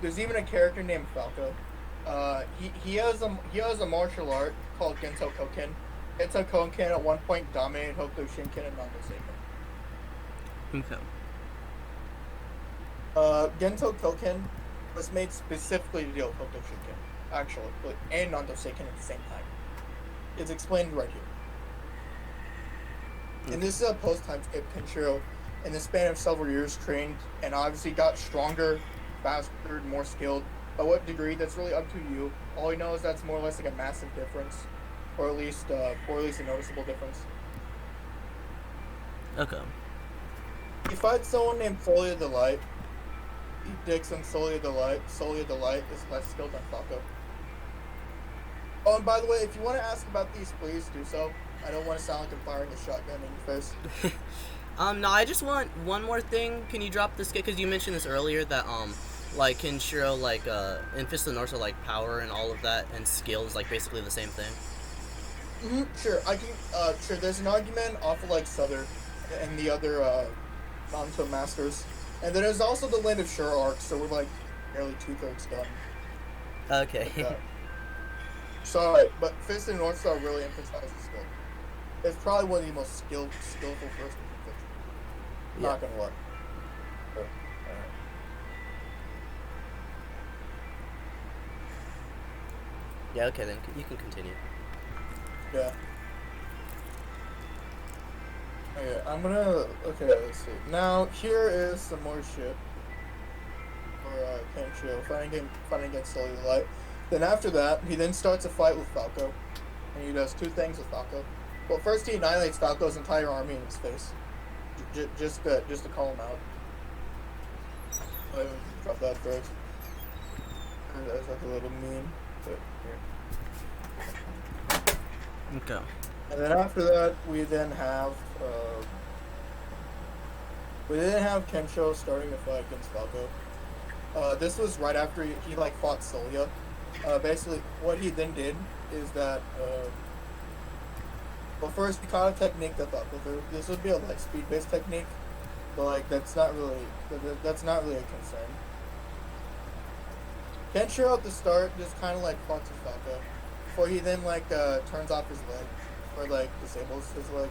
there's even a character named Falco. He has a martial art called Gento Koken. Gento Koken at one point dominated Hokuto Shinken and Nando Seiken. Okay. Gento Koken was made specifically to deal with Hokuto Shinken, actually, and Nando Seiken at the same time. It's explained right here. And this is a post-time skip. Kenshiro, in the span of several years, trained and obviously got stronger, faster, more skilled. By what degree, that's really up to you. All you know is that's more or less like a massive difference, or at least a noticeable difference. Okay. You fight someone named Solia the Light. He dicks on Solia the Light. Solia the Light is less skilled than Falco. Oh, and by the way, if you want to ask about these, please do so. I don't want to sound like I'm firing a shotgun in your face. No, I just want one more thing. Can you drop this? Because you mentioned this earlier that like Kenshiro, like in Fist of the North, like power and all of that, and skill is like basically the same thing. Sure, I can. Sure, there's an argument off of like Souther and the other Naruto masters, and then there's also the Land of Shura arc. So we're like nearly 2/3 done. Okay. Sorry, but Fist and North Star really emphasizes skill. It's probably one of the most skillful first in fiction. Yeah. Not gonna lie. But, Yeah. Okay, then you can continue. yeah. Okay, I'm gonna. Okay, let's see. Now here is some more shit for Kenshiro fighting against Soul of the Light. Then after that, he then starts a fight with Falco, and he does two things with Falco. Well, first he annihilates Falco's entire army in his face, just to call him out. I'll drop that first. And that's like a little meme, but here. Okay. And then after that, we then have Kensho starting a fight against Falco. This was right after he like fought Solia. Basically, what he then did is that, well, first he caught a technique that Falco threw. This would be a light speed based technique, but like that's not really a concern. Kenshiro at the start just kind of like fought to Falco, before he then like turns off his leg, or like disables his leg.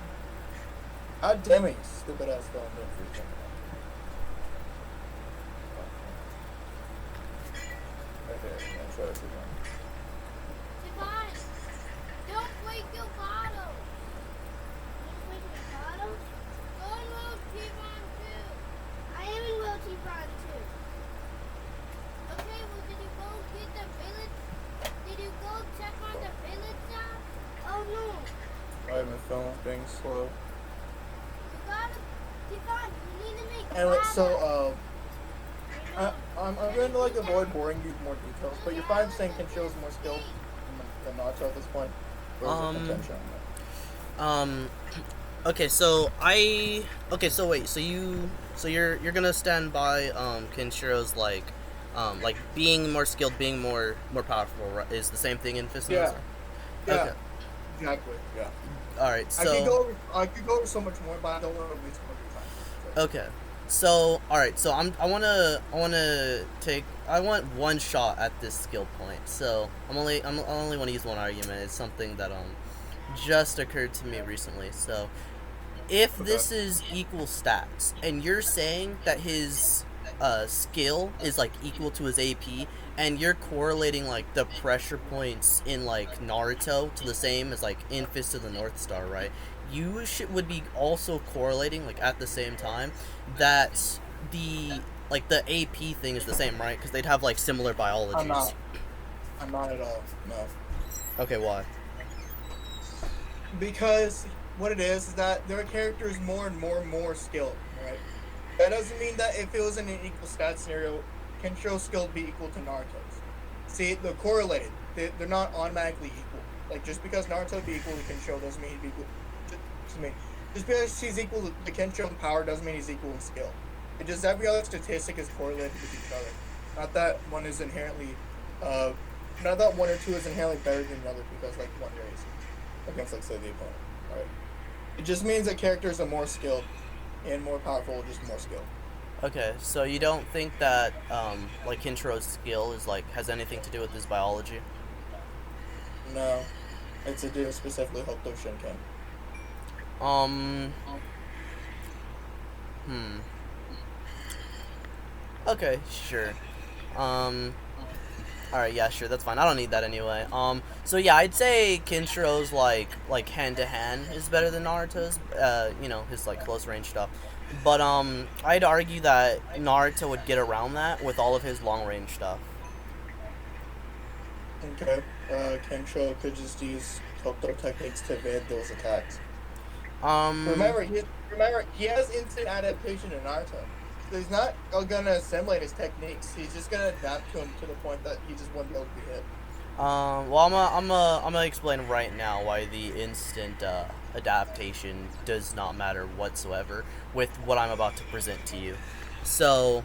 God damn it, you stupid ass phone, don't freak out. Okay, I'm gonna try this again. Devon, don't break your bottle. Don't break your bottle? Go in World Devon too. I am in World Devon too. Okay, well did you go get the village? Did you go check on the village now? Oh no. Why my phone's being slow. You gotta, Devon, you need to make Anyway, bottle. so I'm going to like avoid boring you with more details, but you're fine saying Kenshiro's more skilled than Naruto at this point. Or is it Kensho? Okay, so wait, so you're gonna stand by Kenshiro's like Like being more skilled, being more powerful, right, is the same thing in Fist of the Yeah. North Star? Yeah. Okay. Exactly. Yeah. All right. I could So. go. I could go over so much more, but I don't want to waste more of your time. So. Okay. So, all right. So I want one shot at this skill point. So I only want to use one argument. It's something that just occurred to me recently. So if Okay. this is equal stats, and you're saying that his skill is like equal to his AP, and you're correlating like the pressure points in like Naruto to the same as like in Fist of the North Star, right? You would be also correlating like at the same time that the like the AP thing is the same, right? Because they'd have like similar biologies. I'm not. I'm not at all. No. Okay, why? Because what it is that their character is more and more skilled, right? That doesn't mean that if it was in an equal stat scenario, Kenshiro's skill would be equal to Naruto's. See, they're correlated. They're not automatically equal. Like, just because Naruto would be equal to Kenshiro doesn't mean he'd be equal. Just because he's equal to Kenshiro in power doesn't mean he's equal in skill. It just every other statistic is correlated with each other. Not that one is inherently, not that one or two is inherently better than the other because like one race against like say the opponent. Right? It just means that characters are more skilled and more powerful, just more skilled. Okay, so you don't think that like Kenshiro's skill is like has anything to do with his biology? No, it's to do specifically Hokuto Shinken. Hmm. Okay, sure. Alright, yeah, sure, that's fine. I don't need that anyway. So yeah, I'd say Kenshiro's like hand to hand is better than Naruto's. You know, his like close range stuff. But I'd argue that Naruto would get around that with all of his long range stuff. Okay, Kenshiro could just use Hokuto techniques to evade those attacks. Remember, he has instant adaptation in Naruto. So he's not gonna assimilate his techniques. He's just gonna adapt to them to the point that he just won't be able to be hit. Well, I'm gonna explain right now why the instant adaptation does not matter whatsoever with what I'm about to present to you. So,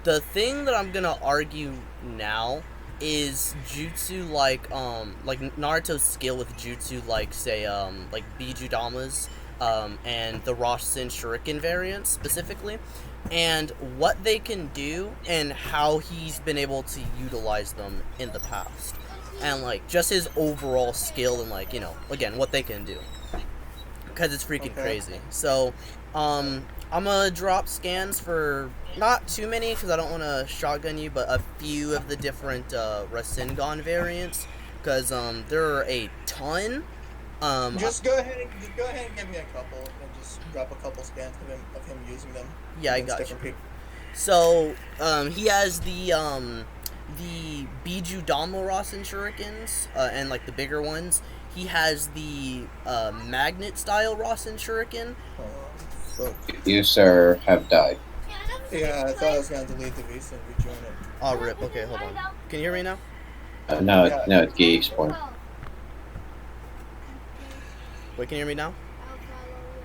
the thing that I'm gonna argue now is jutsu like Naruto's skill with jutsu like say like Bijudama's and the Rasen Shuriken variants specifically, and what they can do and how he's been able to utilize them in the past, and like just his overall skill and like, you know, again, what they can do, because it's freaking crazy. So I'm gonna drop scans for not too many because I don't want to shotgun you, but a few of the different Rasengan variants, because there are a ton. Just go ahead and give me a couple and just drop a couple scans of him using them. Yeah, I got you. So he has the Bijudama Rasen Shurikens and like the bigger ones. He has the magnet style Rasen Shuriken. You, sir, have died. Yeah, I thought I was gonna delete the visa and rejoin it. Oh, rip. Okay, hold on. Can you hear me now? No, it's Geek's point. Wait, can you hear me now?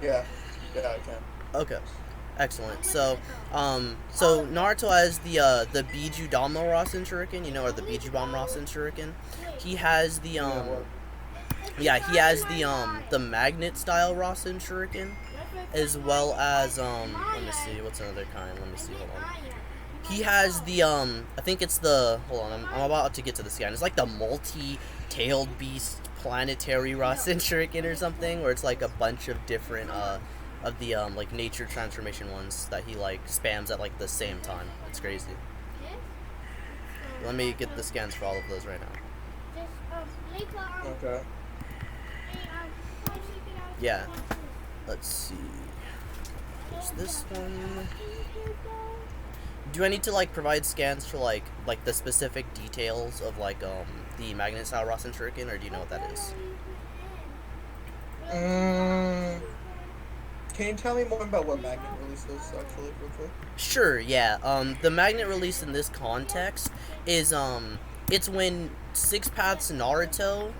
Yeah, I can. Okay, excellent. So, so Naruto has the Bijudama Rasen Shuriken, you know, or the Bijubam Rasen Shuriken. He has the yeah, he has the magnet style Rasen Shuriken, as well as let me see, what's another kind? Let me see, hold on. He has the I think it's the, hold on, I'm about to get to the scan. It's like the multi-tailed beast planetary Rasen Shuriken or something, where it's like a bunch of different of the like nature transformation ones that he like spams at like the same time. It's crazy. Let me get the scans for all of those right now. Okay. Yeah. Let's see. There's this one. Do I need to like provide scans for like the specific details of like the magnet style Rasen Shuriken, or do you know what that is? Can you tell me more about what magnet release is actually, real quick? Sure. Yeah. The magnet release in this context is it's when Six Paths Naruto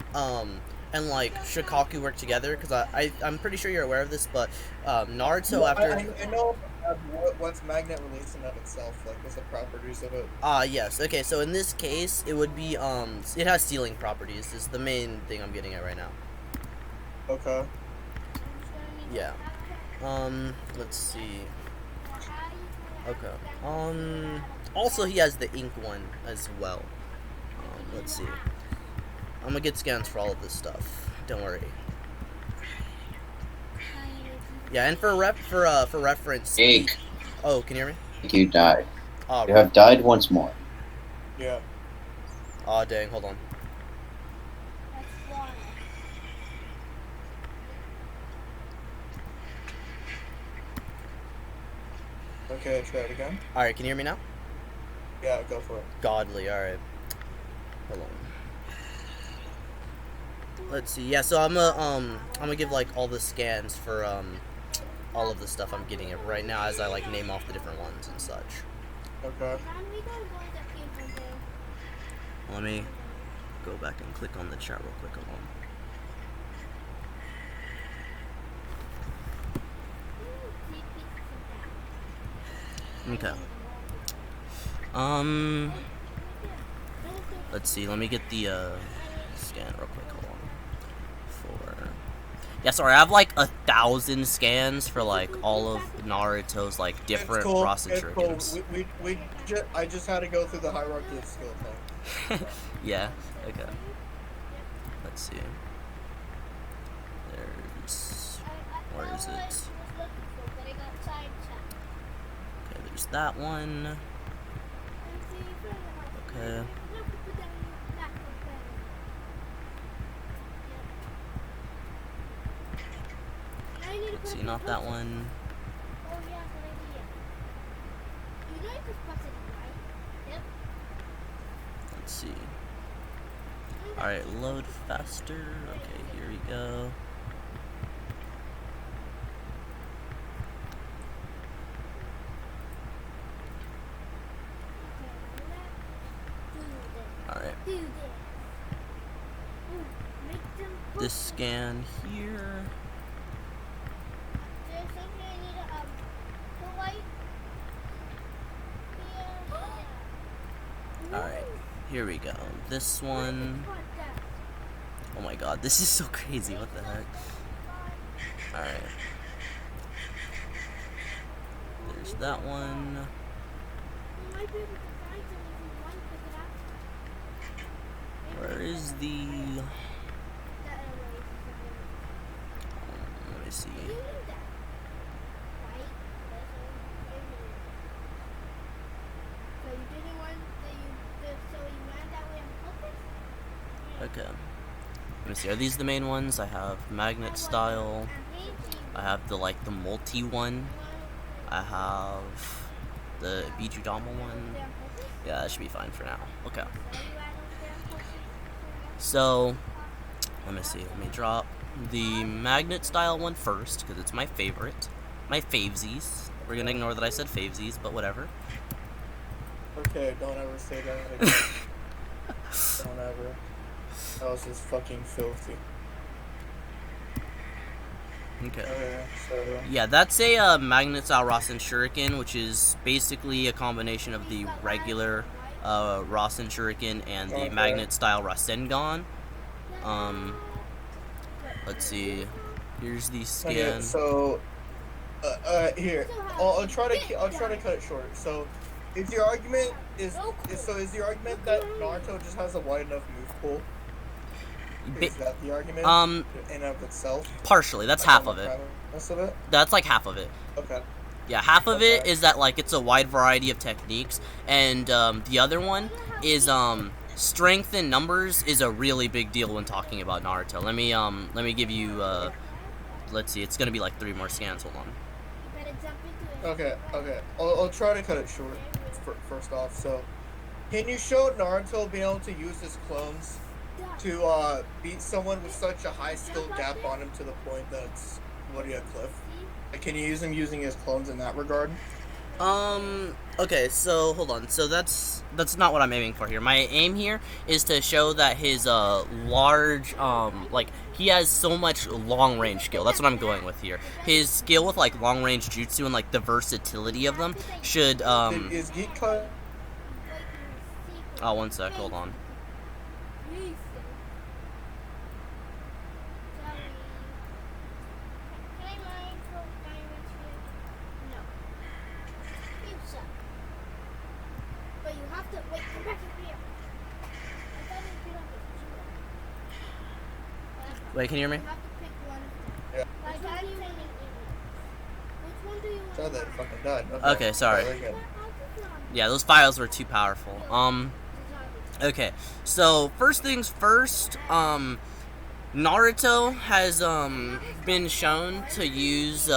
and like Shikaku work together, because I'm pretty sure you're aware of this, but Naruto after. I know What's magnet released in of itself? Like, what's the properties of it? Yes. Okay, so in this case, it would be, it has sealing properties, is the main thing I'm getting at right now. Okay. Yeah. Let's see. Okay. Also he has the ink one as well. Let's see. I'm gonna get scans for all of this stuff. Don't worry. Yeah, and for reference. Ink. Oh, can you hear me? You died. Oh, You have died once more. Yeah. Oh, dang. Hold on. Okay, try it again. All right, can you hear me now? Yeah, go for it. Godly. All right. Hold on. Let's see. Yeah, so I'm gonna give like all the scans for all of the stuff I'm getting it right now as I like name off the different ones and such. Okay. Let me go back and click on the chat real quick. Hold on. Okay. Let's see. Let me get the scan real quick. Hold on. Yeah, sorry. I have like 1,000 scans for like all of Naruto's like different Rasen shurikens. Cool. I just had to go through the hierarchy of skill thing. Yeah. Okay. Let's see. There's. Where is it? Okay, there's that one. Okay. Let's see, not that one. Let's see. Alright, load faster. Okay, here we go. Alright. This scan here. Alright, here we go. This one. Oh my god, this is so crazy. What the heck? Alright. There's that one. Where is the... let me see. Okay. Let me see. Are these the main ones? I have magnet style. I have the like the multi one. I have the Bijudama one. Yeah, that should be fine for now. Okay. So, let me see. Let me drop the magnet style one first because it's my favorite. My favesies. We're gonna ignore that I said favesies, but whatever. Okay, don't ever say that again. Don't ever. That was just fucking filthy. Okay. So Yeah, that's a magnet style Rasen Shuriken, which is basically a combination of the regular Rasen Shuriken and the magnet style Rasengan. Let's see. Here's the scan. okay, so here I'll try to cut it short. So, is your argument that Naruto just has a wide enough move pool? Is that the argument? In of itself. Partially. That's half of it. That's like half of it. Okay. Yeah, half of it is that like it's a wide variety of techniques, and the other one is strength in numbers is a really big deal when talking about Naruto. Let me give you let's see, it's gonna be like 3 more scans. Hold on. Okay. I'll try to cut it short. First off, so can you show Naruto being able to use his clones to beat someone with such a high skill gap on him to the point that's literally a cliff? Like, can you use him using his clones in that regard? Okay, so hold on. So that's not what I'm aiming for here. My aim here is to show that his large like he has so much long range skill. That's what I'm going with here. His skill with like long range jutsu and like the versatility of them should Is Geek Code? oh, one sec, hold on. But you have to wait. Come back here. I thought it'd be on the Wait, can you hear me? You have to pick one. Yeah. Like, which one do you want? So that fucking died. Okay, sorry. Very good. Yeah, those files were too powerful. Okay, so first things first, Naruto has been shown to use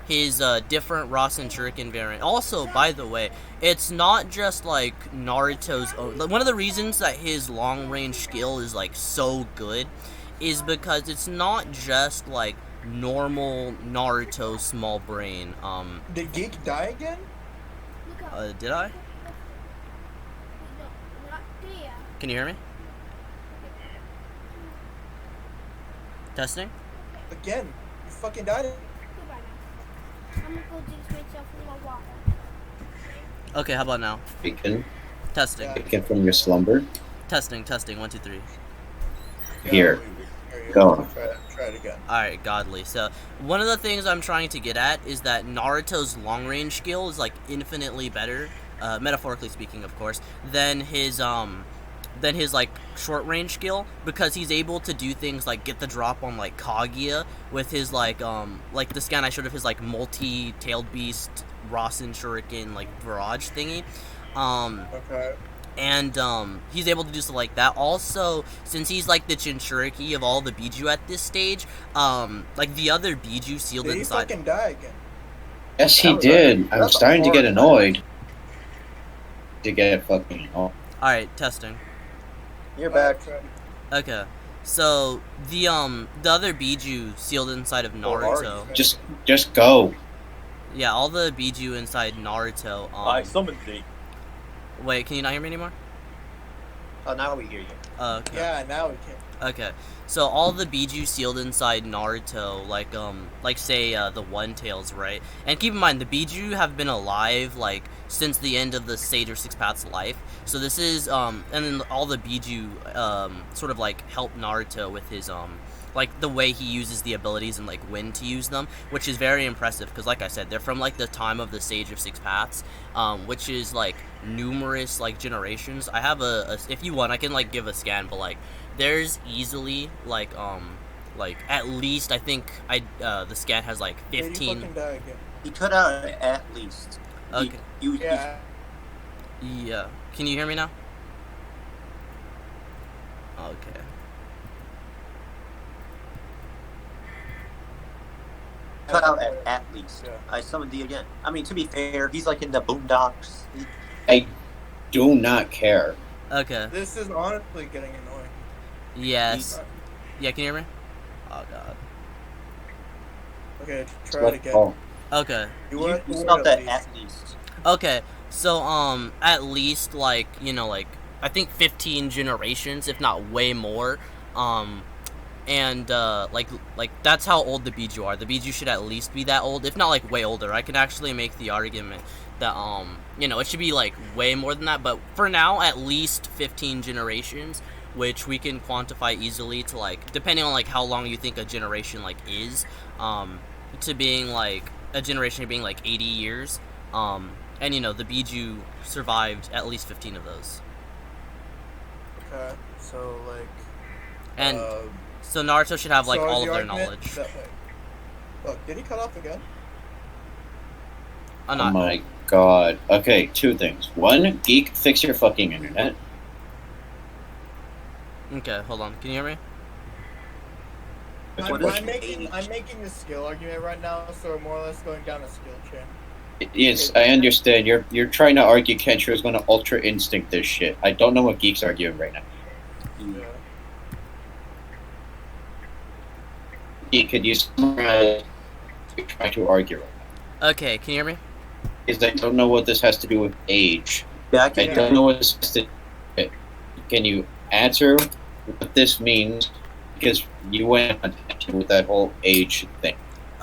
his different Rasen Shuriken variant. Also, by the way, it's not just like Naruto's own. Like, one of the reasons that his long range skill is like so good is because it's not just like normal Naruto small brain. Did Geek die again? Did I? No, not there. Can you hear me? Testing? Again? You fucking died? Goodbye now. I'm gonna go drink myself a little water. Okay, how about now? Beacon. Testing. Yeah. Beacon from your slumber. Testing, 1, 2, 3. Here. There you Go. Try it again. Alright, godly. So, one of the things I'm trying to get at is that Naruto's long range skill is like infinitely better, metaphorically speaking, of course, than his like short range skill, because he's able to do things like get the drop on like Kaguya with his like the scan I showed of his like multi-tailed beast Rasen Shuriken like barrage thingy. Okay. And he's able to do stuff like that. Also, since he's like the Jinchuriki of all the Biju at this stage, like the other Biju sealed Did he inside. fucking die again? Yes, he That was did. I'm that's a starting to get hard annoyed. To get fucking annoyed. Alright, testing. You're back. Try- Okay. So the other Biju sealed inside of Or are Naruto. Just go. Yeah, all the Biju inside Naruto. I summoned thee. Wait, can you not hear me anymore? Oh, now we hear you. Okay. Yeah, now we can. Okay, so all the Biju sealed inside Naruto, like say the One Tails, right? And keep in mind, the Biju have been alive like since the end of the Sage of Six Paths life. So this is and then all the Biju sort of like help Naruto with his like the way he uses the abilities and like when to use them, which is very impressive because like I said, they're from like the time of the Sage of Six Paths, which is like numerous like generations. I have a if you want, I can like give a scan, but like there's easily like at least I think the scan has like Did he 15. fucking die again? He cut out at least. Okay. Yeah. Yeah. Can you hear me now? Okay. Cut out at least. Yeah. I summoned thee again. I mean, to be fair, he's like in the boondocks. I do not care. Okay. This is honestly getting annoying. Yes. Yeah, can you hear me? Oh god. Okay, try it again. Oh, Okay. You You, want you the stopped word at at least. Okay. So at least like, you know, like I think 15 generations, if not way more. And like that's how old the Biju are. The Biju should at least be that old, if not like way older. I can actually make the argument that you know, it should be like way more than that, but for now at least 15 generations, which we can quantify easily to like depending on like how long you think a generation like is, to being like a generation being like 80 years. And you know, the Biju survived at least 15 of those. Okay, so like. And so Naruto should have like so is all the of their argument knowledge. that, like, look, did he cut off again? I'm oh not. my god. Okay, two things. One, Geek, fix your fucking internet. Okay, hold on. Can you hear me? What I'm is making the skill argument right now, so we're more or less going down a skill chain. Yes, I understand. You're trying to argue Kenshiro is going to Ultra Instinct this shit. I don't know what Geek's arguing right now. Yeah. Geek, could you summarize what you're trying to argue right now? Okay, can you hear me? is I don't know what this has to do with age. Yeah, I I can. don't know what this has to. Can you answer what this means? Because you went on tangent with that whole age thing.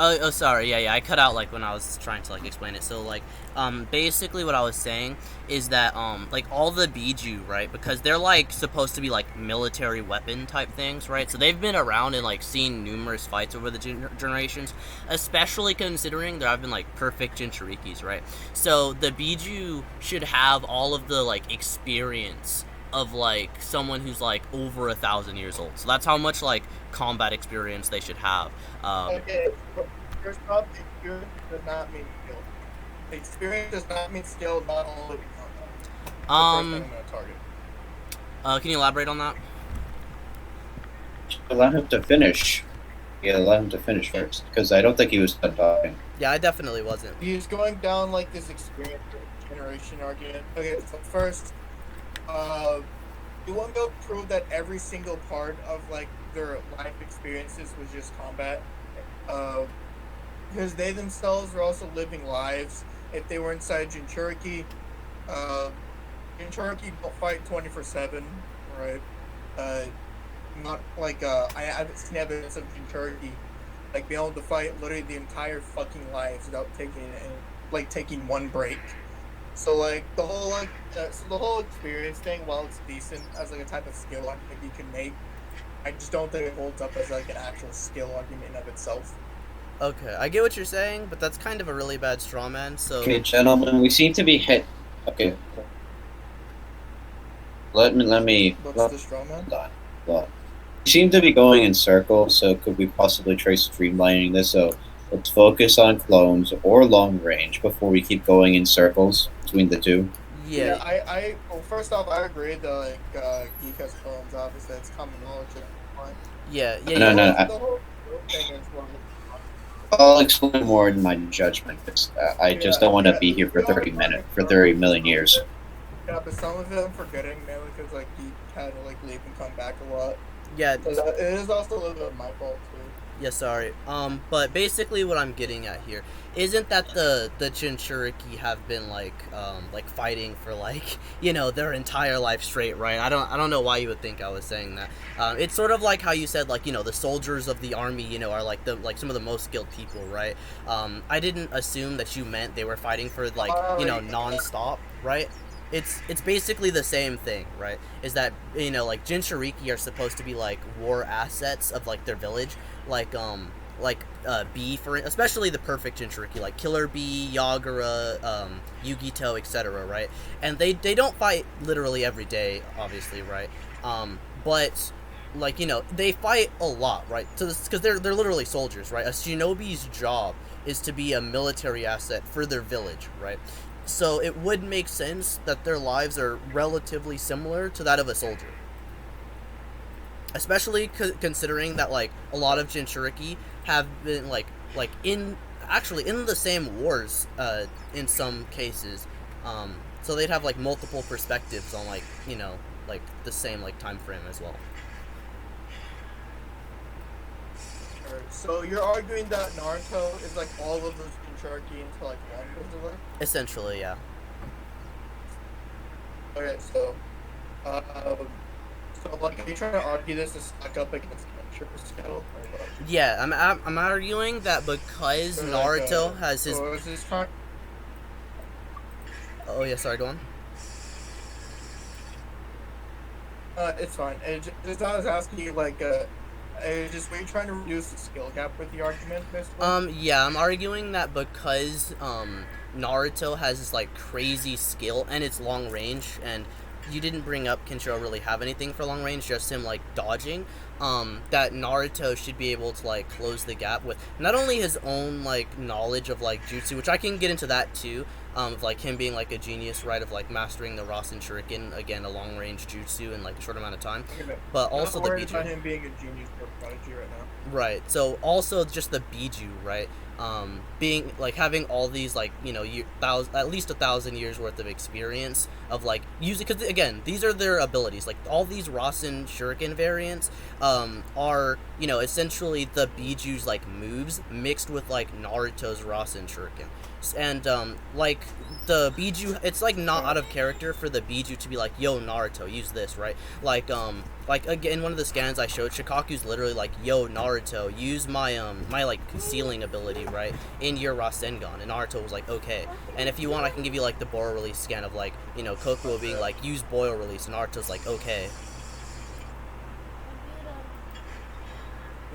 Oh, sorry. Yeah, I cut out like when I was trying to like explain it. So like, basically what I was saying is that like all the Biju, right? Because they're like supposed to be like military weapon type things, right? So they've been around and like seen numerous fights over the generations, especially considering there have been like perfect Jinchurikis, right? So the Biju should have all of the like experience of like someone who's like over 1,000 years old. So that's how much like combat experience they should have. Okay, first off, experience does not mean skill. Experience does not mean skill, not only combat. First thing Um, I'm gonna target. can you elaborate on that? Allow him to finish. Yeah, allow him to finish first, because I don't think he was done talking. Yeah, I definitely wasn't. He's going down like this experience generation argument. Okay, so first, you want to prove that every single part of like their life experiences was just combat, because they themselves are also living lives. If they were inside Jinchuriki, Jinchuriki don't fight 24/7, right? Uh, not like I haven't seen evidence of Jinchuriki like being able to fight literally the entire fucking lives without taking one break. So like the whole experience thing, while it's decent as like a type of skill argument you can make, I just don't think it holds up as like an actual skill argument in of itself. Okay, I get what you're saying, but that's kind of a really bad straw man. So Okay, gentlemen, we seem to be hit. Okay. Let me. What's the straw man? Hold on. We seem to be going in circles, so could we possibly try streamlining this? So let's focus on clones or long range before we keep going in circles between the two. yeah, Well, first off, I agree that like geek has clones. Obviously, it's common knowledge at this point. yeah. No, The whole thing is one. I'll explain more in my judgment. I just don't want to be here for 30 million years. Yeah, but some of it I'm forgetting mainly because like geek had to like leave and come back a lot. Yeah, So it is also a little bit of my fault too. yeah, sorry. But basically what I'm getting at here isn't that the Jinchuriki have been like fighting for like, their entire life straight, right? I don't know why you would think I was saying that. It's sort of like how you said like, the soldiers of the army, are like some of the most skilled people, right? I didn't assume that you meant they were fighting for like, non-stop, right? It's basically the same thing, right? Is that like Jinchuriki are supposed to be like war assets of like their village, like Bee for especially the perfect Jinchuriki, like Killer Bee, Yagura, Yugito, etc., right? And they don't fight literally every day, obviously, right? But like they fight a lot, right? So because they're literally soldiers, right? A shinobi's job is to be a military asset for their village, right? So it would make sense that their lives are relatively similar to that of a soldier. Especially considering that like a lot of Jinchuriki have been like in the same wars in some cases. So they'd have like multiple perspectives on like like the same like time frame as well. Alright, so you're arguing that Naruto is like all of those Jinchuriki into like one, basically? Essentially, yeah. Okay, so like, are you trying to argue this to stack up against Kenshiro's skill? Or what? Yeah, I'm arguing that because So, Naruto has his. Or is this trying? Oh yeah, sorry, go on. It's fine. Just I was asking you like, just were you trying to reduce the skill gap with the argument, basically? Yeah, I'm arguing that because Naruto has this like crazy skill and it's long range, and you didn't bring up Kenshiro really have anything for long range, just him like dodging. That Naruto should be able to like close the gap with not only his own like knowledge of like jutsu, which I can get into that too, of like him being like a genius, right, of like mastering the Rasen Shuriken, again a long range jutsu in like a short amount of time, but also the Biju. About Biju. him being a genius or prodigy right now. Right. So also just the Biju, right? Being like having all these like at least 1,000 years worth of experience of like using, because again these are their abilities, like all these Rasen Shuriken variants are, you know, essentially the Biju's like moves mixed with like Naruto's Rasen Shuriken. And like the Biju, it's like not out of character for the Biju to be like, yo Naruto, use this, right? Like again, one of the scans I showed, Shikaku's literally like, yo Naruto, use my my like concealing ability, right, in your Rasengan. And Naruto was like, okay. And if you want, I can give you like the Boil release scan of like, you know, Kokuo being like, use Boil release, and Naruto's like, okay.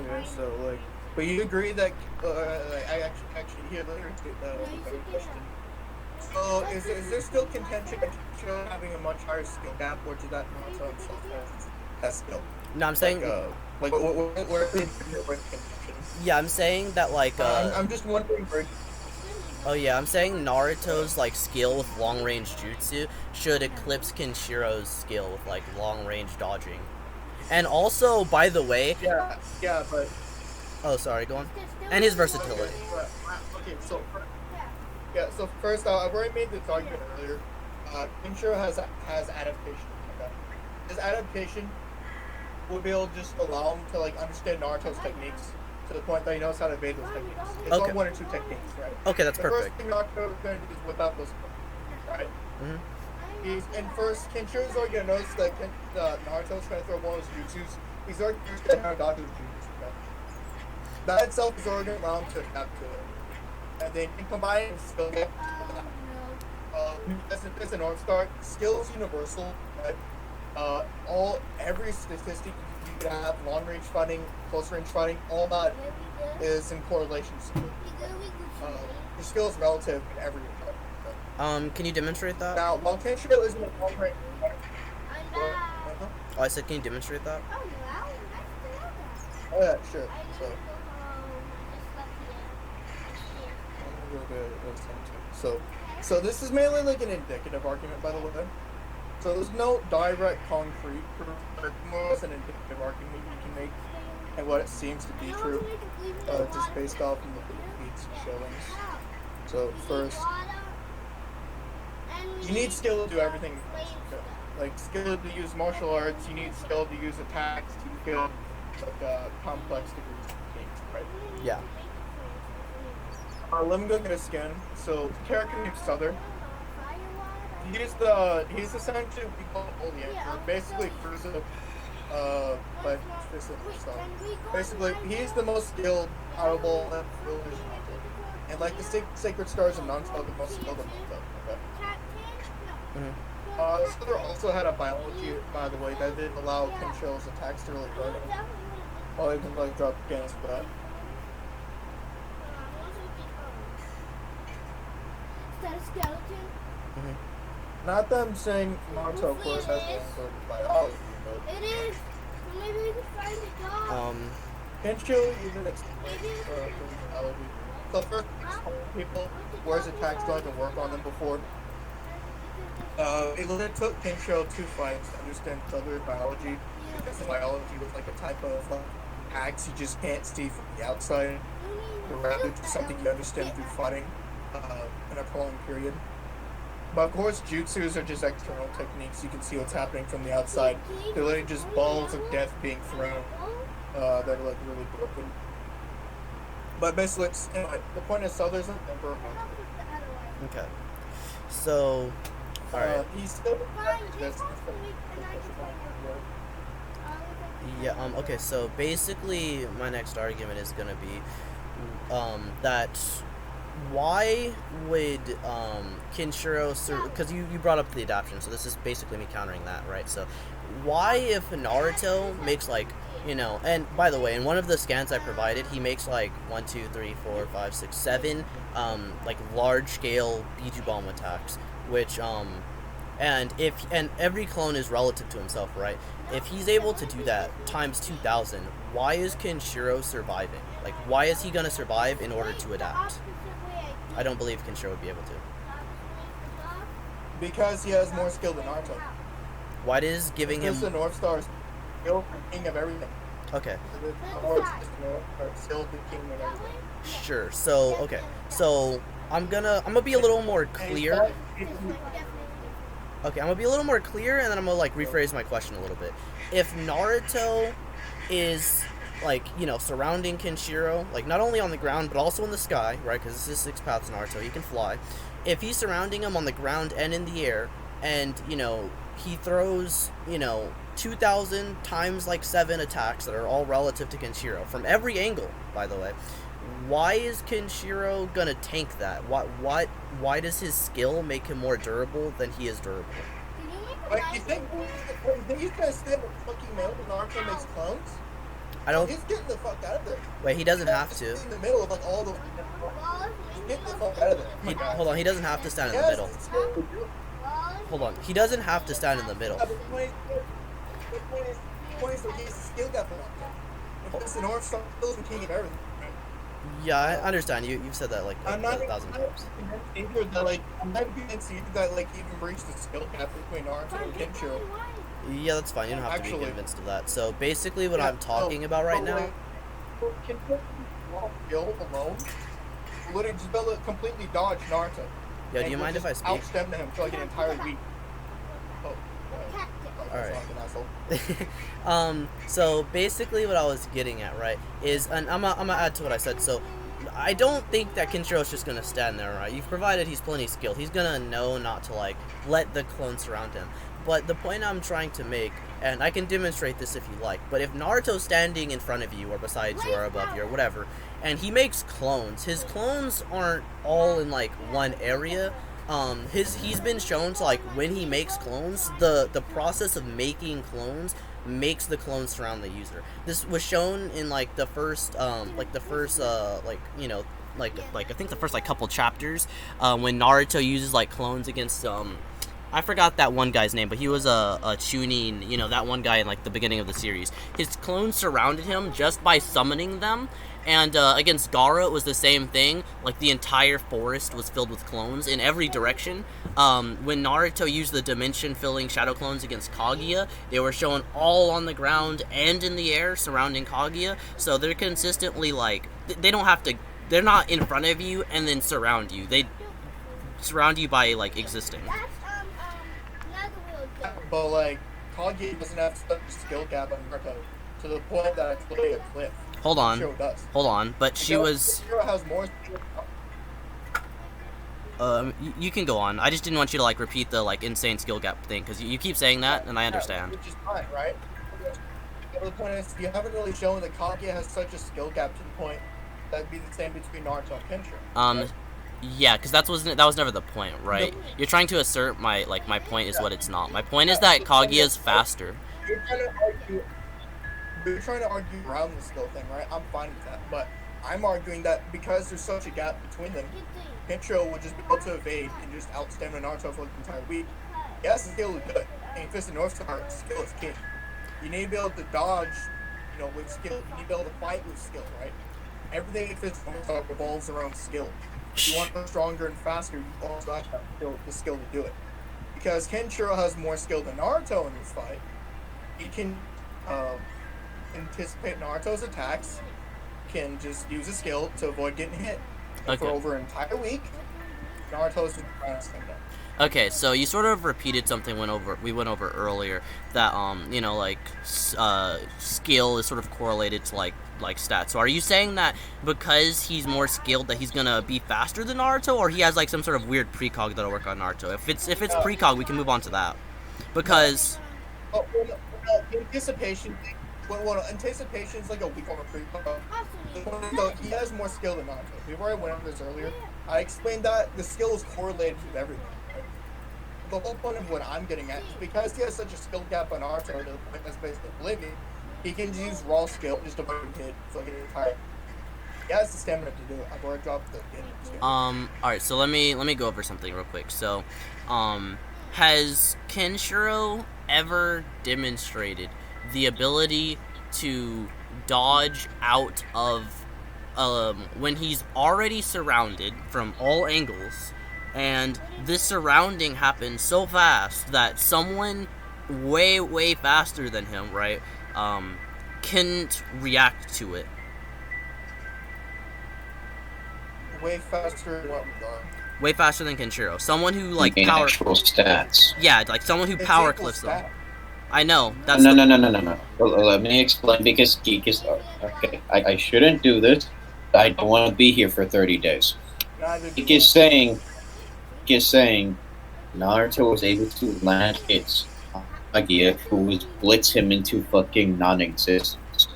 Yeah, so like, but you agree that I actually here later question. So is there still contention of Kenshiro having a much higher skill gap, or did that Naruto himself has skill? No, I'm saying, Like where contention? yeah, I'm saying that like I'm just wondering where. oh yeah, I'm saying Naruto's like skill with long range jutsu should eclipse Kenshiro's skill with like long range dodging. And also, by the way, Yeah, but oh sorry, go on. And his versatility. Okay, so so first, I've already made this argument earlier. Kenshiro has adaptation. Okay, his adaptation would be able to just allow him to like understand Naruto's techniques to the point that he knows how to evade those techniques. It's Okay. on one or two techniques, right? Okay, that's The perfect. first thing Naruto is going to do is whip out those, right? Mhm. And first, Kenshiro's already going to notice that Naruto's trying to throw one of his jutsus. He's already going to dodge his jutsus. Okay? That itself is already going to allow him to adapt to it. And then you combine it with skill gap. As a North Star, skill is universal, right? Every statistic you can have, long range fighting, close range fighting, all that is in correlation to skill. Your skill is relative in every regard. Can you demonstrate that? Now, while Kenshiro isn't a long range fighter, Oh, I said, can you demonstrate that? oh yeah, sure. So, so this is mainly like an indicative argument, by the way. So there's no direct concrete proof, but more as an indicative argument you can make, and what it seems to be true, just based off of the feats and showings. So first, you need skill to do everything. Like skill to use martial arts, you need skill to use attacks, to kill like complex degrees of techniques, right? Yeah. Let me go get a skin. So the character named Souther. He's essentially we call it Holy Anchor. Basically Frieza, but this is so. Basically, he's the most skilled out of all of them. And like the Sacred Stars and Naruto, the most skilled of Naruto. Okay. Souther also had a biology, by the way, that didn't allow Kenshiro's attacks to really hurt him. Oh, he can like drop gains for that. Is that a skeleton? Not that I'm saying Naruto, of course, has one sort of biology, but It is. So maybe we can find the dog. Kenshiro even explains biology. So first, people, where's attacks going to work on them before? It literally took Kenshiro 2 fights to understand Souther biology, because the biology was like a type of axe you just can't see from the outside, but rather just something you understand through fighting in a prolonged period. But of course, jutsus are just external techniques. You can see what's happening from the outside. They're literally just balls of death being thrown that are like really broken. But basically, anyway, the point is, Souther's an emperor. Okay. So, alright. He's still. Yeah, okay, so basically my next argument is gonna be that why would Kenshiro, because you brought up the adaptation, so this is basically me countering that, right? So why, if Naruto makes like, you know, and by the way, in one of the scans I provided, he makes like 1, 2, 3, 4, 5, 6, 7 like large scale Biju Bomb attacks, which and every clone is relative to himself, right? If he's able to do that times 2,000, why is Kenshiro surviving? Like, why is he gonna survive in order to adapt? I don't believe Kenshiro would be able to. Because he has more skill than Naruto. Why does giving him... Because the North Star is still the king of everything. Okay. Still the king of everything. Sure. So, okay. So, I'm gonna be a little more clear. Okay, I'm gonna be a little more clear, and then I'm gonna like rephrase my question a little bit. If Naruto is like, you know, surrounding Kenshiro, like not only on the ground but also in the sky, right? Because this is six paths Naruto, he can fly. If he's surrounding him on the ground and in the air, and you know he throws, you know, 2,000 times like 7 attacks that are all relative to Kenshiro from every angle, by the way. Why is Kenshiro gonna tank that? Why does his skill make him more durable than he is durable? Like, you think he's gonna stand with fucking middle when Naruto makes clones? I don't. He's getting the fuck out of there. Wait, he doesn't have to. He's in the middle of like all the. He's getting the fuck out of there. Hold on, he doesn't have to stand in the middle. Hold on, he doesn't have to stand in the middle. The point is that he's a skill gap for Naruto. If it's the North Star, he's the king of everything. Yeah, I understand. You've said that like I'm not 1,000 times. either that like I'm not convinced either that like even breached the skill gap between Naruto and Kenshiro. Yeah, that's fine. You don't have to be Actually- convinced of that. So basically, what Yeah, I'm talking about right now. Kenshiro skill alone, literally just be able to completely dodge Naruto. Yo, do and you will mind if I just speak? Outstem him for like an entire week. Oh, Alright. Asshole. So basically what I was getting at, right, is, and I'm gonna add to what I said, so I don't think that Kenshiro's just gonna stand there, right? You've provided he's plenty skilled. He's gonna know not to, like, let the clone surround him. But the point I'm trying to make, and I can demonstrate this if you like, but if Naruto's standing in front of you, or beside you, or above you, or whatever, and he makes clones, his clones aren't all in, like, one area. He's been shown to, like, when he makes clones, the process of making clones makes the clones surround the user. This was shown in like the first I think the first like couple chapters, when Naruto uses like clones against I forgot that one guy's name, but he was a Chunin, you know, that one guy in like the beginning of the series. His clones surrounded him just by summoning them. And against Gaara, it was the same thing. Like, the entire forest was filled with clones in every direction. When Naruto used the dimension-filling shadow clones against Kaguya, they were shown all on the ground and in the air surrounding Kaguya. So they're consistently, like, they don't have to... They're not in front of you and then surround you. They surround you by, like, existing. But like Kaguya doesn't have such a skill gap on Naruto to the point that it's literally a cliff. Hold on. Kenshiro does. Hold on. But she was... Kenshiro has more skill gap. You can go on. I just didn't want you to, like, repeat the, like, insane skill gap thing, because you keep saying that, and I understand. Which is fine, right? But the point is, you haven't really shown that Kaguya has such a skill gap to the point that'd be the same between Naruto and Kenshiro. Right? Yeah, because that was never the point, right? You're trying to assert my point is what it's not. My point is that Kaguya is faster. You're trying to argue around the skill thing, right? I'm fine with that, but I'm arguing that because there's such a gap between them, Kenshiro would just be able to evade and just outstem Naruto for like the entire week. Yes, the skill is good. And Fist and North Star, skill is king. You need to be able to dodge, you know, with skill. You need to be able to fight with skill, right? Everything in Fist and North Star revolves around skill. If you want to go stronger and faster, you also have to have the skill to do it. Because Kenshiro has more skill than Naruto in this fight, he can anticipate Naruto's attacks, can just use a skill to avoid getting hit. And for over an entire week, Naruto's just trying to stand up. Okay, so you sort of repeated something we went over earlier, that you know, like skill is sort of correlated to like stats. So are you saying that because he's more skilled that he's gonna be faster than Naruto, or he has like some sort of weird precog that'll work on Naruto? If it's precog, we can move on to that. Because Anticipation is like a week over precog. So he has more skill than Naruto. We've already went over this earlier. I explained that the skill is correlated with everything. The whole point of what I'm getting at is because he has such a skill gap on Naruto to the point that's basically oblivion, he can use raw skill just to avoid hit for like an entire. He has the stamina to do it. I've already dropped the game. Alright, so let me go over something real quick. So, has Kenshiro ever demonstrated the ability to dodge out of when he's already surrounded from all angles, and this surrounding happens so fast that someone way faster than him, right, can't react to it? Way faster in what regard? Way faster than Kenshiro. Someone who like In power actual stats. Yeah, like someone who It's power equal cliffs them. stat. I know. That's No, the. no, no, no, no, no. Let me explain because Geek is okay. I shouldn't do this. I don't want to be here for 30 days. Neither do Geek is I. saying, Geek is saying, Naruto was able to land hits on Kaguya, who was blitz him into fucking non-existence.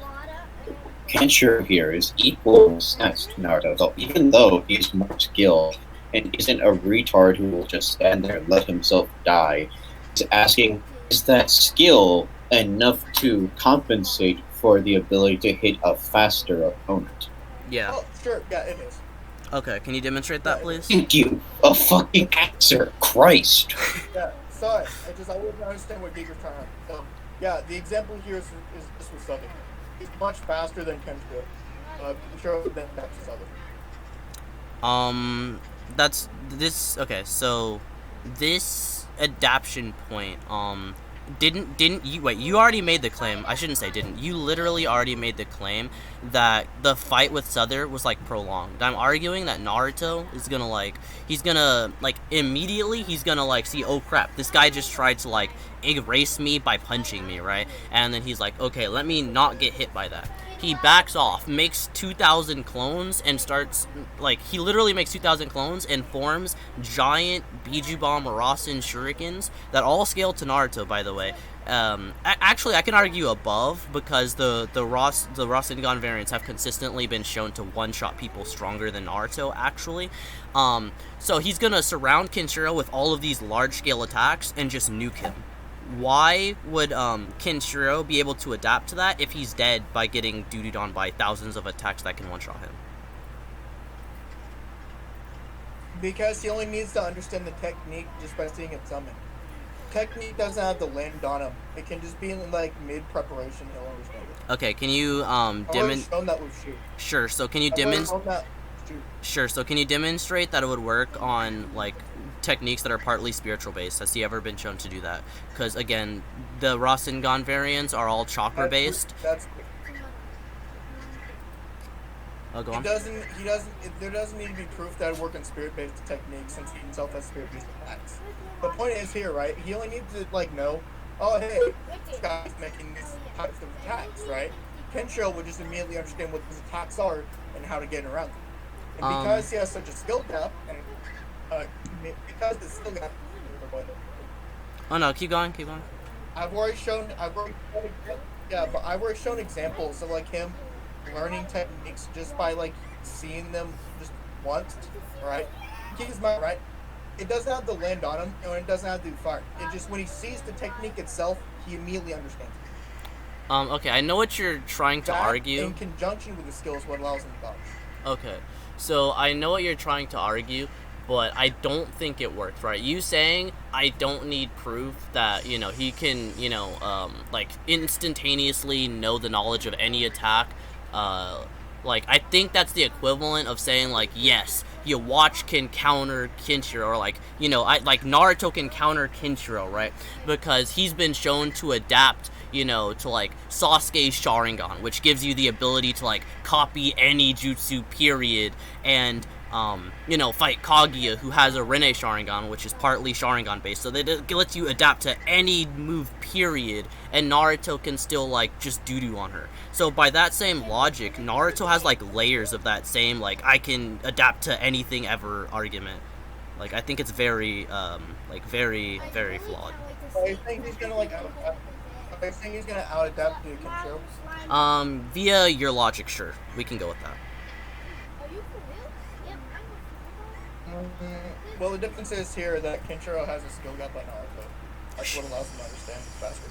Kenshiro here is equal in a sense to Naruto, so even though he's more skilled and isn't a retard who will just stand there and let himself die, he's asking, is that skill enough to compensate for the ability to hit a faster opponent? Yeah. Oh, sure. Yeah, it is. Okay. Can you demonstrate that, please? Thank you, a fucking answer, Christ. Yeah, sorry. I wouldn't understand what Giger's trying to. So, yeah, the example here is this with Southern. He's much faster than Kenshiro. Kenshiro then that's Southern. That's this. Okay, so this adaption point. Didn't you wait? You already made the claim. I shouldn't say didn't. You literally already made the claim that the fight with Souther was like prolonged. I'm arguing that Naruto is gonna he's gonna immediately he's gonna see, oh crap, this guy just tried to erase me by punching me, right? And then he's like, okay, let me not get hit by that. He backs off, makes 2,000 clones, and starts, he literally makes 2,000 clones and forms giant Biju Bomb Rasen shurikens that all scale to Naruto, by the way. Actually, I can argue above, because the Rasengan variants have consistently been shown to one-shot people stronger than Naruto, actually. So he's gonna surround Kenshiro with all of these large-scale attacks and just nuke him. Why would Kenshiro be able to adapt to that if he's dead by getting dooted on by thousands of attacks that can one-shot him? Because he only needs to understand the technique just by seeing it summon. Technique doesn't have to land on him. It can just be in mid-preparation. He'll understand it. Okay, can you I've already shown that with shoot. Sure. So can you Sure. So can you demonstrate that it would work on techniques that are partly spiritual based? Has he ever been shown to do that? Because again, the Rasengan variants are all chakra based. Oh, go on. There doesn't need to be proof that it work on spirit-based techniques since he himself has spirit-based attacks. The point is here, right? He only needs to know, oh hey, this guy's making these types of attacks, right? Kenshiro would just immediately understand what these attacks are and how to get around them. And because he has such a skill gap, and because the skill gap. Oh no, keep going. I've already shown examples of him learning techniques just by seeing them just once, right? Keep his mind right. It doesn't have to land on him, and it doesn't have to do fire. It just when he sees the technique itself, he immediately understands it. Okay, I know what you're trying to argue. In conjunction with the skill is what allows him to dodge. Okay, so I know what you're trying to argue, but I don't think it works, right? You saying I don't need proof that, he can, instantaneously know the knowledge of any attack. I think that's the equivalent of saying, yes, your watch can counter Kenshiro, or Naruto can counter Kenshiro, right? Because he's been shown to adapt, to Sasuke's Sharingan, which gives you the ability to copy any jutsu, period, and fight Kaguya, who has a Rene Sharingan, which is partly Sharingan based, so that lets you adapt to any move, period, and Naruto can still just doo-doo on her. So by that same logic, Naruto has layers of that same I can adapt to anything ever argument. I think it's very very, very flawed. I think he's gonna out adapt to Kenshiro. Via your logic, sure, we can go with that. Well, the difference is here that Kenshiro has a skill gap by Naruto. That's what allows him to understand faster.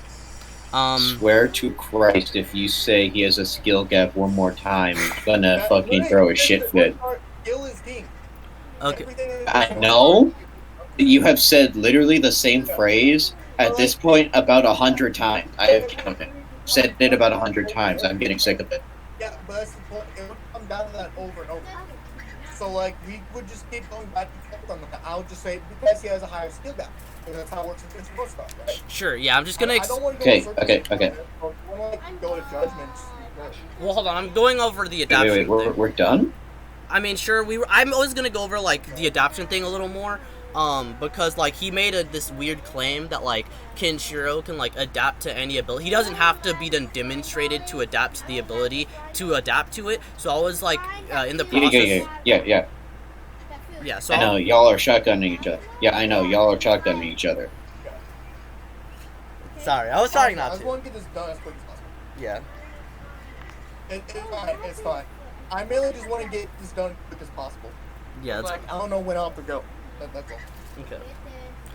Swear to Christ, if you say he has a skill gap one more time, I'm gonna fucking throw a shit fit. Skill is king. Okay. I know. You have said literally the same phrase at this point about 100 times. I have counted. Said it about 100 times. I'm getting sick of it. Yeah, but that's the point. It would come down to that over and over. So we would just keep going back and forth on that. I would just say because he has a higher skill gap. Because that's how it works with Kenshiro stuff, right? Sure, yeah, I'm just gonna. I don't want to go Okay. go to judgments. Well, hold on. I'm going over the adaptation. Wait, we're done? I mean, sure. I'm always gonna go over the adaptation thing a little more, because like he made this weird claim that like Kenshiro can like adapt to any ability. He doesn't have to be then demonstrated to adapt to the ability to adapt to it. So I was like in the process. Yeah. So I know y'all are shotgunning each other. Yeah, I know y'all are shotgunning each other. Sorry, I was trying I not just to. want to get this done as quick as possible. Yeah. It's fine. It's fine. I mainly just want to get this done as quick as possible. Yeah. That's Like I don't know when I'll have to go. That's all. okay.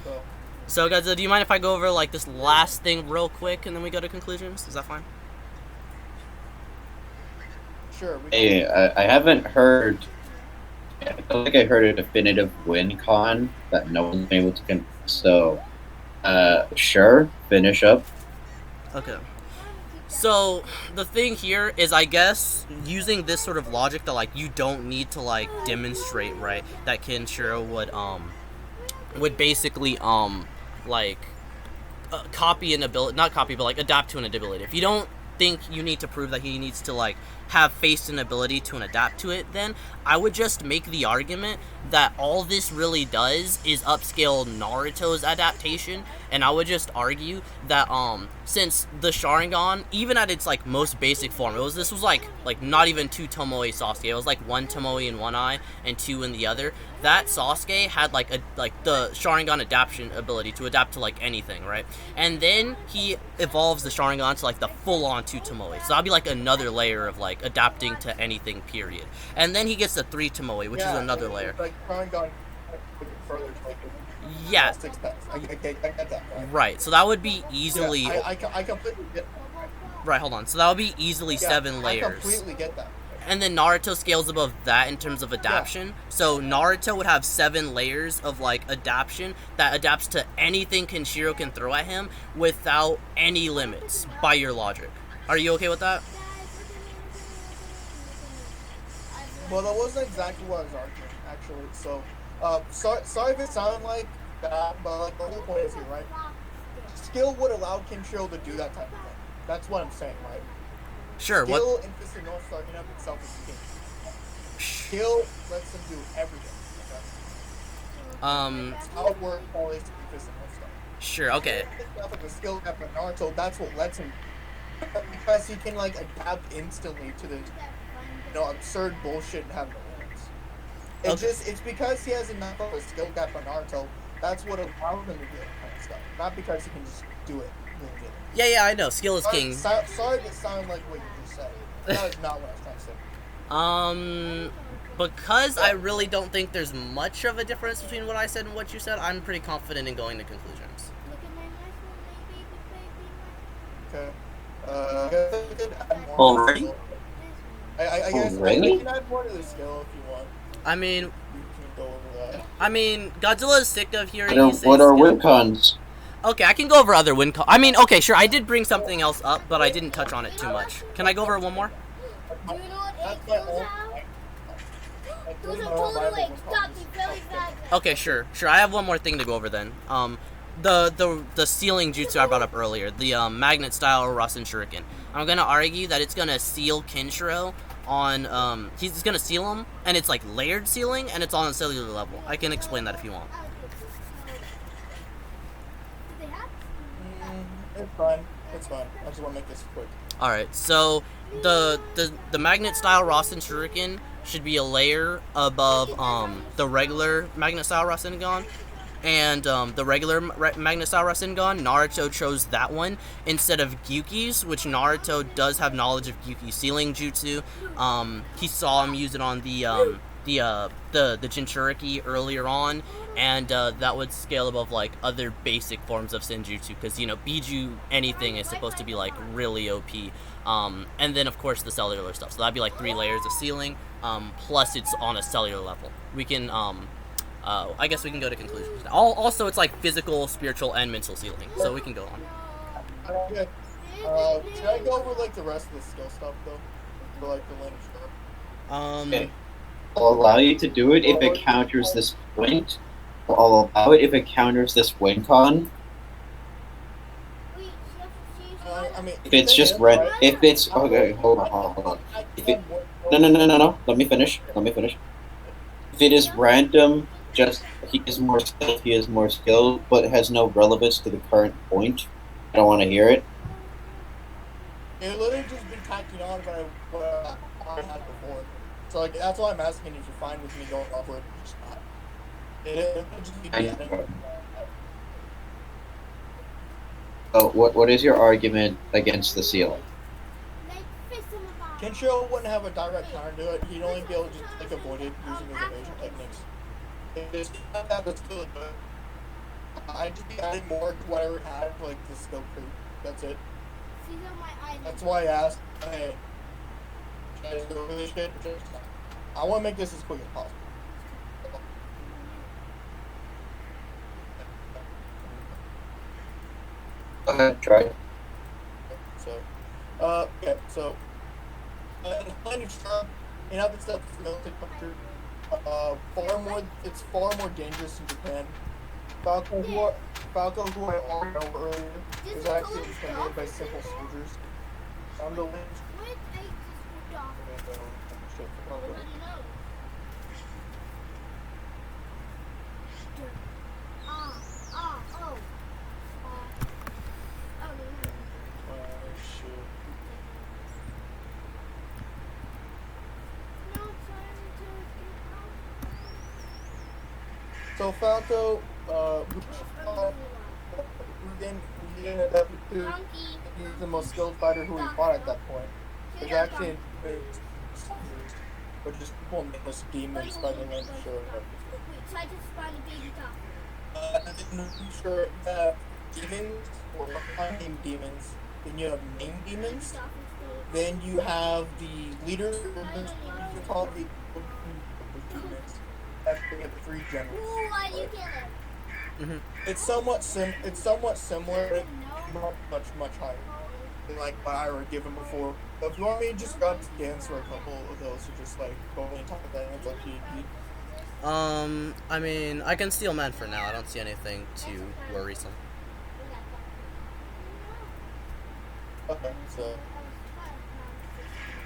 So So guys, do you mind if I go over like this last thing real quick and then we go to conclusions? Is that fine? sure. Hey, I haven't heard. I feel like I heard a definitive win con that no one's been able to So, sure, finish up. Okay. So the thing here is, I guess, using this sort of logic that like you don't need to like demonstrate, right, that Kenshiro would basically like copy an ability, not copy, but like adapt to an ability. If you don't think you need to prove that he needs to like have faced an ability to and adapt to it, then I would just make the argument that all this really does is upscale Naruto's adaptation, and I would just argue that since the Sharingan, even at its like most basic form, this was like not even 2 Tomoe Sasuke, it was like 1 Tomoe in one eye and 2 in the other. That Sasuke had like the Sharingan adaptation ability to adapt to like anything, right? And then he evolves the Sharingan to like the full-on 2 Tomoe. So that'd be like another layer of like adapting to anything, period. And then he gets the 3 Tomoe, which is another layer. Like Sharingan further to like Yeah. 6 packs. I get that. Right. So that would be easily. Yeah, I completely get. Right. Hold on. So that would be easily 7 layers. I completely get that. And then Naruto scales above that in terms of adaptation. Yeah. So Naruto would have 7 layers of like adaptation that adapts to anything Kenshiro can throw at him without any limits by your logic. Are you okay with that? Well, that wasn't exactly what I was arguing, actually. So, sorry if it sounded like that, but like the whole point is here, right? Skill would allow Kenshiro to do that type of thing. That's what I'm saying, right? Sure. Skill in Fist of North Star in of itself is king. Skill lets him do everything. Okay? That's how it works always to be Fist of North Star. Sure. Okay. Like the skill gap in Naruto, that's what lets him, because he can like adapt instantly to the absurd bullshit and have no limits. It's because he has enough of a skill gap on Naruto. That's what allows him to do that kind of stuff. Not because he can just do it. Yeah, I know. Skill is king. Sorry if it sounded like what you just said. That is not what I was trying to say. Because I really don't think there's much of a difference between what I said and what you said, I'm pretty confident in going to conclusions. Okay. I guess I could add more. Already? I guess I can add more to the skill if you want. I mean, You can go over that. Godzilla is sick of hearing What you are, say what are skill. win cons? Okay, I can go over other win cons. I mean, okay, sure, I did bring something else up, but I didn't touch on it too much. Can I go over one more? Do you know what That's egg my kills own. have? Those are totally eggs. Stop me very bad. Okay, sure. I have one more thing to go over then. The sealing jutsu I brought up earlier, the magnet style Rasen Shuriken. I'm gonna argue that it's gonna seal Kenshiro on he's gonna seal him, and it's like layered sealing, and it's on a cellular level. I can explain that if you want. It's fine. I just want to make this quick. All right, so the magnet style Rasen Shuriken should be a layer above the regular magnet style Rasengan, and the regular magnet style Rasengan, Naruto chose that one instead of Gyuki's, which Naruto does have knowledge of Gyuki's sealing jutsu. He saw him use it on the Jinchuriki earlier on, and that would scale above like other basic forms of Senjutsu, because Biju anything is supposed to be like really OP. And then of course the cellular stuff, so that'd be like 3 layers of sealing, plus it's on a cellular level. We can I guess we can go to conclusions now. Also, it's like physical, spiritual, and mental sealing, so we can go on. Okay. Should I go over like the rest of the skill stuff though? For like the lineage Okay. I'll allow you to do it if it counters this point. I'll allow it if it counters this win con. I mean, If it's just red, if it's okay, hold on. If it, no. Let me finish. If it is random just he is more skilled, he is more skilled, but it has no relevance to the current point. I don't want to hear it. It literally just been tacking on what I had before. So like that's why I'm asking if you're fine with me going off it or just not. It would just be adding. So what is your argument against the ceiling? Kenshiro wouldn't have a direct counter to it. He'd only be able to just like avoid it using his evasion techniques. It's not that it's still good. I'd just be adding more to whatever it had, like the skill creep. That's it. That's why I asked, hey, should I just go over this shit or just not? I want to make this as quick as possible. Go ahead, try. So, okay, so, in Planet Sharp, you know, this stuff is military country. It's far more dangerous in Japan. Falco, who I already know earlier, is actually intimidated by simple soldiers. I'm the lynch. So Falco, he ended up he's the most skilled fighter who he fought at that point. There's actually but just people nameless demons by the name of Shiro. I'm sure that demons or unnamed demons. Then you have named demons. Then you have the leaders. You call the demons. After you have the three generals. Why do you kill him? Mhm. It's somewhat similar, but not much higher than like what I were given before. But if you want me to just grab scans for a couple of those, or just like go on top of that, it's up to you. I mean, I can steal man for now. I don't see anything too worrisome. Okay, so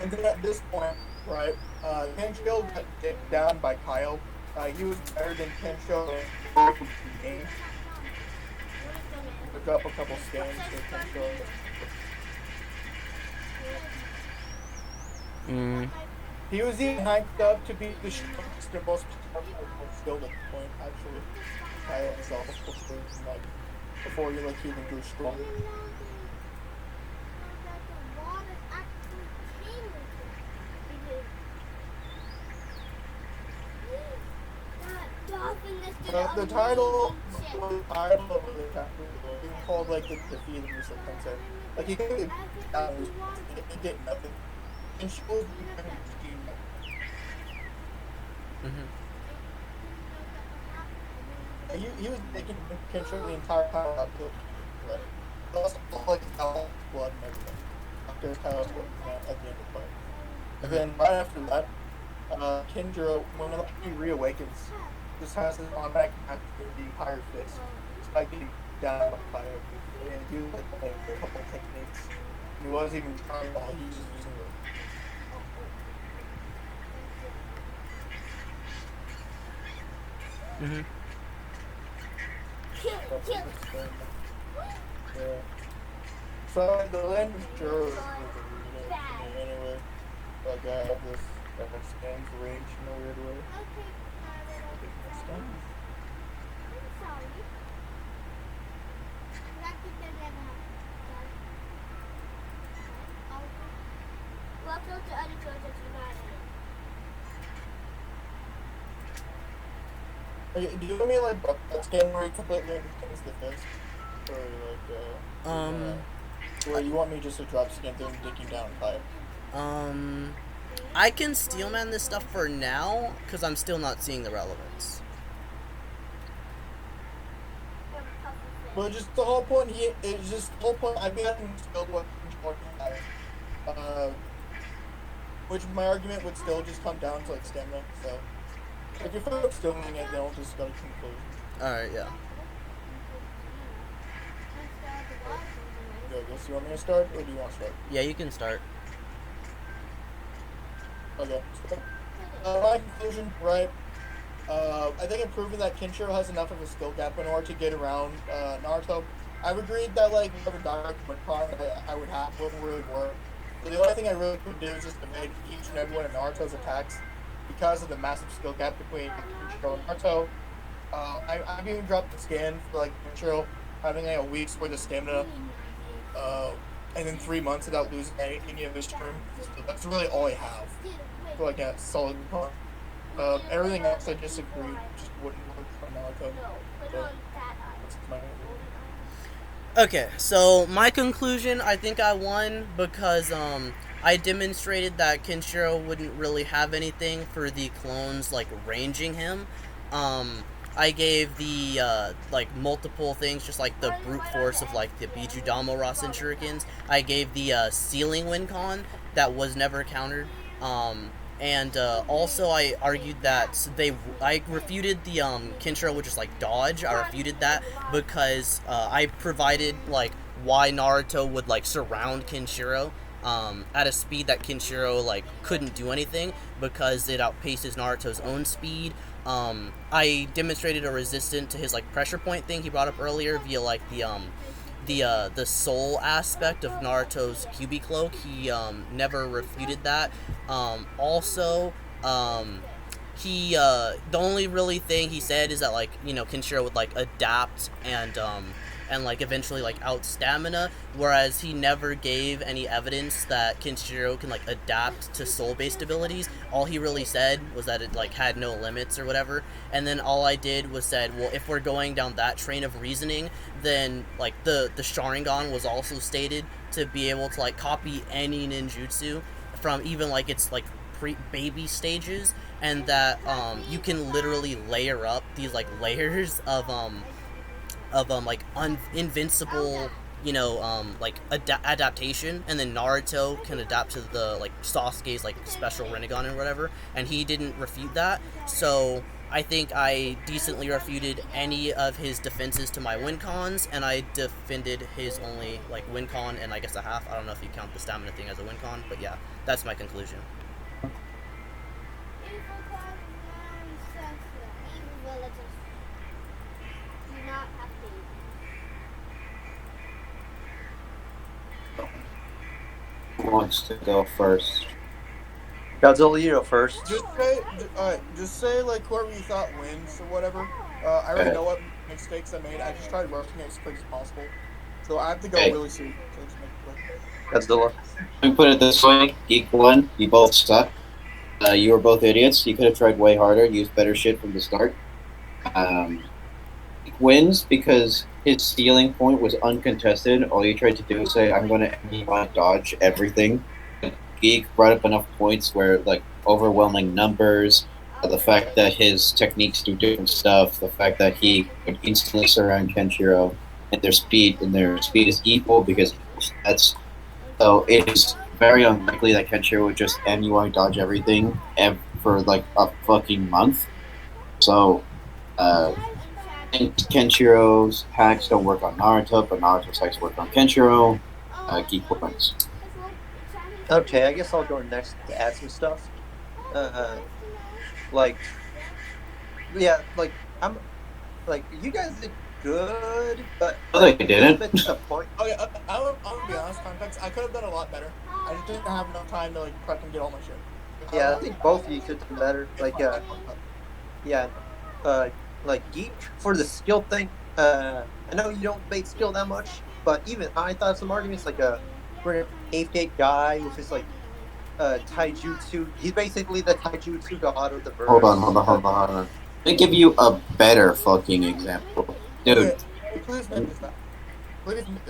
and then at this point, right, Kenshiro got taken down by Kyle. He was better than Kenshiro in the game. Look up a couple scans for Kenshiro. He was even hyped up to be the strongest and most skilled at the point, actually. Kyle himself, before he even grew strong. The title of the chapter is called like the defeat of the Concept. Like he could it did nothing. And she was he was making control the entire power output. Right. Also like all blood and everything. After Kyle's at the end of the fight. And then right after that, Kenjiro, when he reawakens, just has his automatic match with the higher fist. It's like getting down by fire. And he was like a couple techniques. He wasn't even trying while he was just using it. Kill. Yeah. So the land of Juro is anyway. Like I have this that extends range in a weird way. I'm sorry. That could never happen. Welcome to Untitled Chapter. Do you want me like that scan where he completely understands the fist? Or like where you want me just to drop scan through and dig him down fire? I can steelman this stuff for now, because I'm still not seeing the relevance. But just the whole point I've been having skilled weapons which my argument would still just come down to like stamina, so if you're still stealing it, then I'll just go to conclusion. Alright, yeah. Go, so you want me to start, or do you want to start? Yeah, you can start. Okay. My conclusion, right? I think improving that Kenshiro has enough of a skill gap in order to get around Naruto. I've agreed that like whatever direct card I would have wouldn't really work. So the only thing I really could do is just evade each and every one of Naruto's attacks because of the massive skill gap between Kenshiro and Naruto. I've even dropped the scan for like Kenshiro having like a week's worth of stamina, and then 3 months without losing any of his stream. So that's really all I have for like a solid card. Everything else I disagree just wouldn't work for Naruto. So that's my Okay, so my conclusion, I think I won because I demonstrated that Kenshiro wouldn't really have anything for the clones like ranging him. I gave the like multiple things, just like the brute force of like the Bijudamo Rasen Shurikens. I gave the ceiling win con that was never countered. And also I argued that I refuted the Kenshiro would just like dodge. I refuted that because I provided like why Naruto would like surround Kenshiro at a speed that Kenshiro like couldn't do anything because it outpaces Naruto's own speed. I demonstrated a resistance to his like pressure point thing he brought up earlier via like the soul aspect of Naruto's Kyuubi cloak. He never refuted that. Also, he the only really thing he said is that like Kenshiro would like adapt and like eventually like out stamina, whereas he never gave any evidence that Kenshiro can like adapt to soul based abilities. All he really said was that it like had no limits or whatever, and then all I did was said, well, if we're going down that train of reasoning, then like the Sharingan was also stated to be able to like copy any ninjutsu from even like its like baby stages, and that you can literally layer up these like layers of like invincible like adaptation, and then Naruto can adapt to the like Sasuke's like special Rinnegan or whatever, and he didn't refute that. So I think I decently refuted any of his defenses to my win cons, and I defended his only like win con and I guess a half. I don't know if you count the stamina thing as a win con, but yeah, that's my conclusion. Who wants to go first? Godzilla, you go first. Just say like whoever you thought wins or whatever. I already know what mistakes I made. I just tried rushing it as quick as possible. So I have to go really soon. Godzilla. Let me put it this way: Geek won. You both suck. You were both idiots. You could have tried way harder. Used better shit from the start. Geek wins because his stealing point was uncontested. All you tried to do is say, "I'm going to dodge everything." Geek brought up enough points where, like, overwhelming numbers, the fact that his techniques do different stuff, the fact that he could instantly surround Kenshiro, and their speed is equal because that's so. It is very unlikely that Kenshiro would just MUI dodge everything for like a fucking month. So, and Kenshiro's hacks don't work on Naruto, but Naruto's hacks work on Kenshiro. Geek wins. Okay, I guess I'll go next to add some stuff. Like, yeah, like I'm, like you guys did good, but they didn't. It's a point. Okay, I'm gonna be honest. Context. I could have done a lot better. I just didn't have enough time to like prep and get all my shit. Yeah, I think both of you could do better. Like, yeah, like Geek for the skill thing. I know you don't bait skill that much, but even I thought some arguments like for an 8th gate guy with his like taijutsu. He's basically the taijutsu god of the verse. Hold on. Let me give you a better fucking example. Dude. Okay, please make this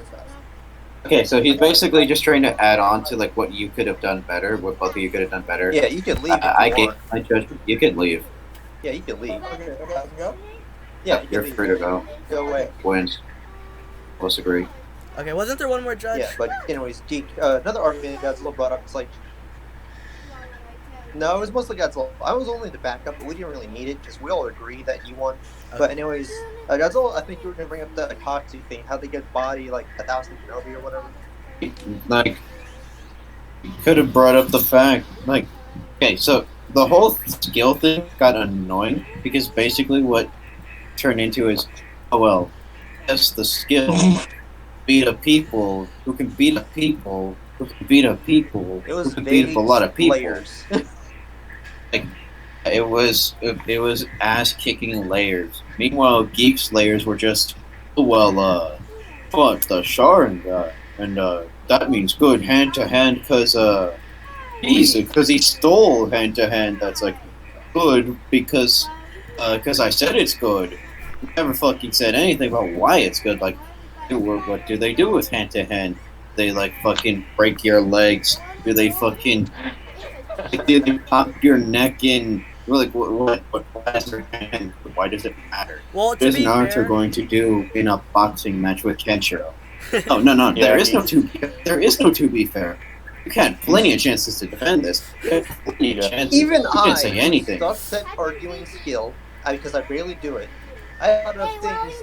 fast. Okay, so he's basically just trying to add on to like what you could have done better, what both of you could have done better. Yeah, you can leave. I gave my judgment. You can leave. Yeah, you can leave. Okay, I can go. Yeah, You're free to go. Go away. Wins. Let's agree. Okay, wasn't there one more judge? Yeah, but anyways, Geek. Another argument Godzilla brought up is like, no, it was mostly Godzilla. I was only the backup, but we didn't really need it because we all agree that he won. Okay. But anyways, Godzilla, I think you were gonna bring up the Akatsu thing, how they get body like 1,000 Kenobi or whatever. Like, you could have brought up the fact, like, okay, so the whole skill thing got annoying because basically what turned into is, oh well, yes, the skill beat up people who can beat up people who can beat up people It who was can beat up a vague lot of people. layers. It was ass kicking layers. Meanwhile, Geek's layers were just, oh, well, fought the Sharon guy, and that means good hand to hand because he stole hand to hand. That's like good because I said it's good. Never fucking said anything about why it's good. Like, what do they do with hand to hand? They like fucking break your legs. Do they fucking do they pop your neck in? We're like, why does it matter? Well, What to is be Naruto fair, going to do in a boxing match with Kenshiro? Oh no, Yeah, there is no to be fair. You had plenty of chances to defend this. You had plenty of Yeah. chances. Even You I didn't say was anything. stuck at arguing skill because I barely do it. I thought of things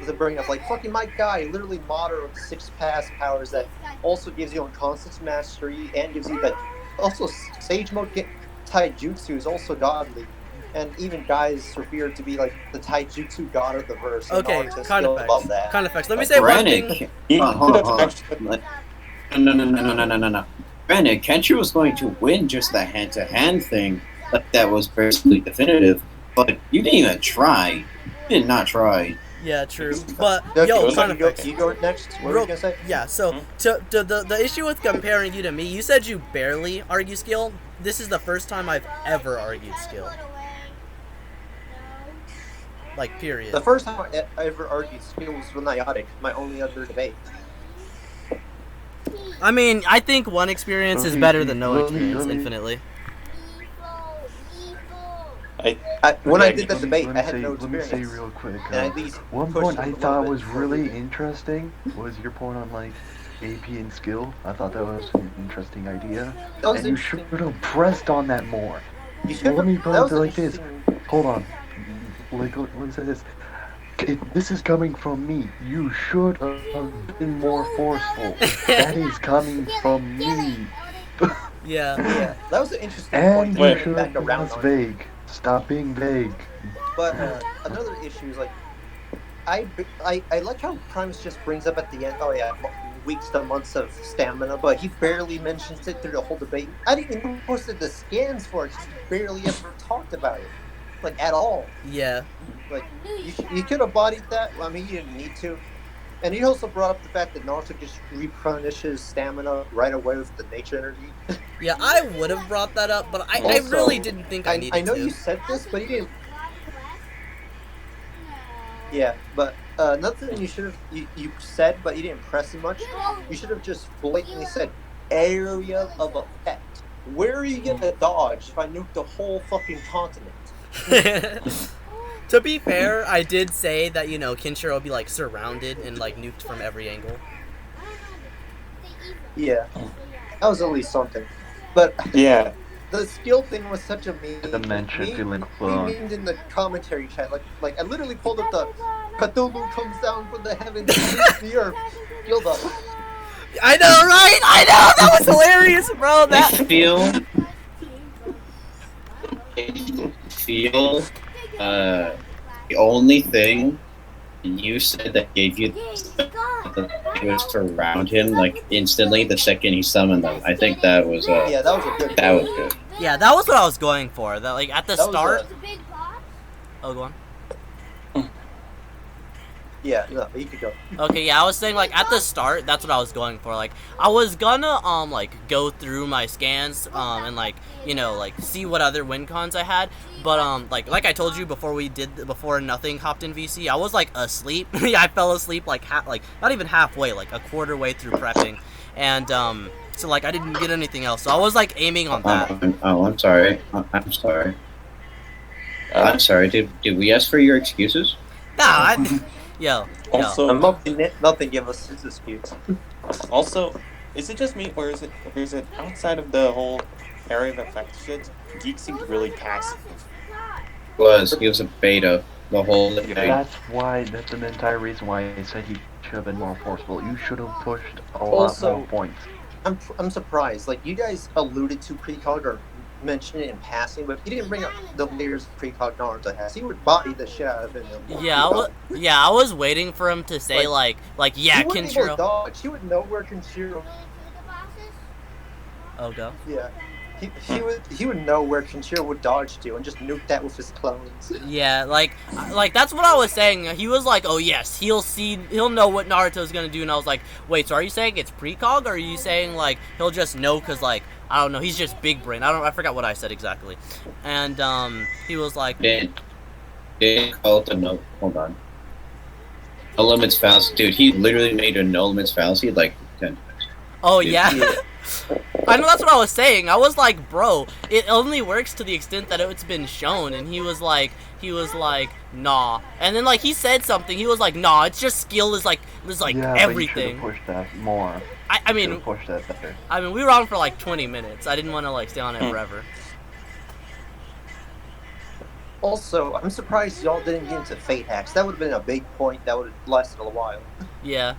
to bring up, like fucking my guy literally moderate 6 pass powers that also gives you unconscious mastery and gives you that. Also, Sage Mode Taijutsu is also godly, and even guys revered to be like the Taijutsu god of the verse. And okay, Naruto's kind still of above facts. that. Kind of facts. Let me Like, say one granted, thing. hold on. No. Granted, Kenshiro was going to win just the hand-to-hand thing. Like, that was basically definitive. But you didn't even try. You did not try. Yeah, true. But Okay, yo, so kind of facts. you go next. What were you gonna say? Yeah, so the issue with comparing you to me, you said you barely argue skill. This is the first time I've ever argued skill. Like, period. The first time I ever argued skill was with Niotic, my only other debate. I mean, I think one experience is better than no experience, infinitely. When I Okay, did the debate, I had no Let me experience. say real quick. And at least One pushed point it I a little thought bit was for really me. interesting was your point on like AP and skill. I thought that was an interesting idea, That was and you should interesting. have pressed on that more. You should Let me have. put That it was like this. interesting. Hold on. Like, let me say this. This is coming from me. You should have been more forceful. That is coming from me. Yeah. Yeah, that was an interesting And point. you Wait. To should back have been around less on. vague. Stop being vague. But another issue is like, I like how Primus just brings up at the end. Oh yeah, weeks to months of stamina, but he barely mentions it through the whole debate. I didn't even posted the scans for it. He barely ever talked about it, like at all. Yeah. Like you could have bodied that. I mean, you didn't need to. And he also brought up the fact that Naruto just replenishes stamina right away with the nature energy. Yeah, I would have brought that up, but I Also, really didn't think I needed I know to. you said this, but you didn't. Yeah, but another thing you should have you said, but you didn't press it much. You should have just blatantly said area of effect. Where are you gonna dodge if I nuke the whole fucking continent? To be fair, I did say that, Kenshiro will be, like, surrounded and, like, nuked from every angle. Yeah, that was at least something. But Yeah. the skill thing was such a meme. Dementia feeling We clone. memed in the commentary chat. Like I literally pulled up the Cthulhu comes down from the heavens and hits the earth. Skill up. I know, right? I know! That was hilarious, bro! I That... feel the only thing you said that gave you was to surround him like instantly the second he summoned them. I think that was Yeah, that was a good. that was good. Yeah, that was what I was going for. That, like, at the That was start... a- Oh, go on. Yeah, no, you could go. Okay, yeah, I was saying, like, at the start, that's what I was going for. Like, I was gonna, like, go through my scans, and, like, like, see what other win cons I had. But, like I told you before nothing hopped in VC, I was, like, asleep. Yeah, I fell asleep, like, not even halfway, like, a quarter way through prepping. And, so, like, I didn't get anything else. So I was, like, aiming on that. I'm sorry. I'm sorry. I'm sorry. Did we ask for your excuses? Nah, yo. Also, Nothing give us his excuse. also, is it just me, or is it outside of the whole area of effect shit? Geek seems really passive. He was a beta the whole thing. That's an entire reason why I said he should have been more forceful. You should have pushed a lot Also- more points. I'm surprised. Like you guys alluded to precog or mention it in passing, but he didn't bring up the layers of precog Naruto has. He would body the shit out of him. Yeah, I was waiting for him to say yeah, he wouldn't be able to Kenshiro. dodge. He would know where Kenshiro. Oh, go. Yeah, he would know where Kenshiro would dodge to and just nuke that with his clones. Yeah, like that's what I was saying. He was like, "Oh yes, he'll know what Naruto's gonna do," and I was like, "Wait, so are you saying it's precog, or are you saying like he'll just know because like I don't know, he's just big brain. I forgot what I said exactly." And he was like, Didn't call it the no. Hold on. No limits fallacy, dude. He literally made a no limits fallacy like 10 times. "Oh yeah." I know, that's what I was saying. I was like, bro, it only works to the extent that it's been shown. And he was like, nah. And then like he said something. He was like, nah, it's just skill is like Yeah, everything. but you should have pushed that more. I mean, push that better. I mean, we were on for like 20 minutes. I didn't want to like stay on it forever. Also, I'm surprised y'all didn't get into fate hacks. That would have been a big point. That would have lasted a while. Yeah.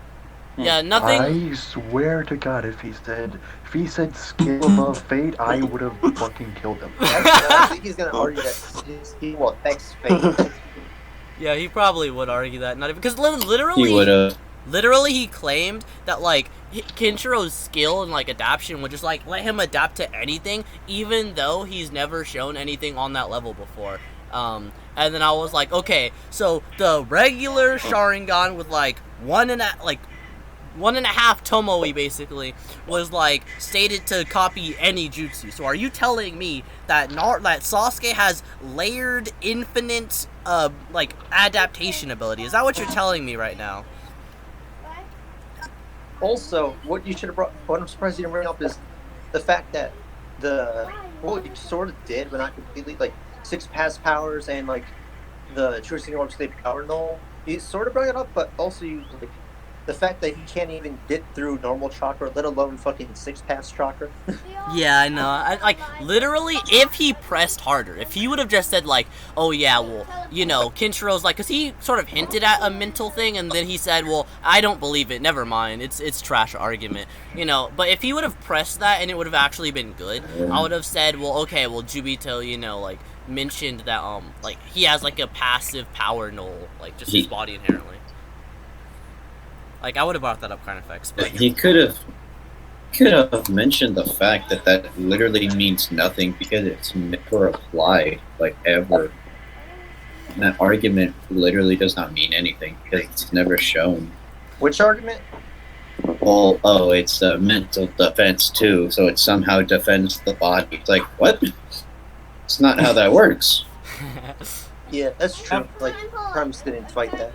Yeah, nothing. I swear to God, if he said skill above fate, I would have fucking killed him. I think he's gonna argue that his skill affects fate. Yeah, he probably would argue that. Not even because literally, He would have. literally, he claimed that like Kenshiro's skill and like adaptation would just like let him adapt to anything, even though he's never shown anything on that level before. And then I was like, okay, so the regular Sharingan with like one and a half Tomoe basically was like stated to copy any jutsu. So are you telling me that that Sasuke has layered infinite like adaptation ability? Is that what you're telling me right now? Also, what you should have brought, what I'm surprised you didn't bring up is the fact that what you sort of did, but not completely, like 6 past powers and like the True Single State Power Null. You sort of brought it up, but also you like the fact that he can't even get through normal chakra, let alone fucking 6 pass chakra. Yeah, I know. Like, literally, if he pressed harder, if he would have just said, like, oh, yeah, well, you know, Kenshiro's, like, because he sort of hinted at a mental thing, and then he said, well, I don't believe it, never mind, it's trash argument, you know, but if he would have pressed that and it would have actually been good, I would have said, well, okay, well, Jubito, you know, like, mentioned that, like, he has, like, a passive power null, like, just his body inherently. Like, I would have brought that up kind of fast, but He could have mentioned the fact that literally means nothing because it's never applied, like, ever. And that argument literally does not mean anything because it's never shown. Which argument? Well, oh, it's a mental defense too, so it somehow defends the body. It's like, what? It's not how that works. Yeah, that's true. Like, Primus didn't fight that.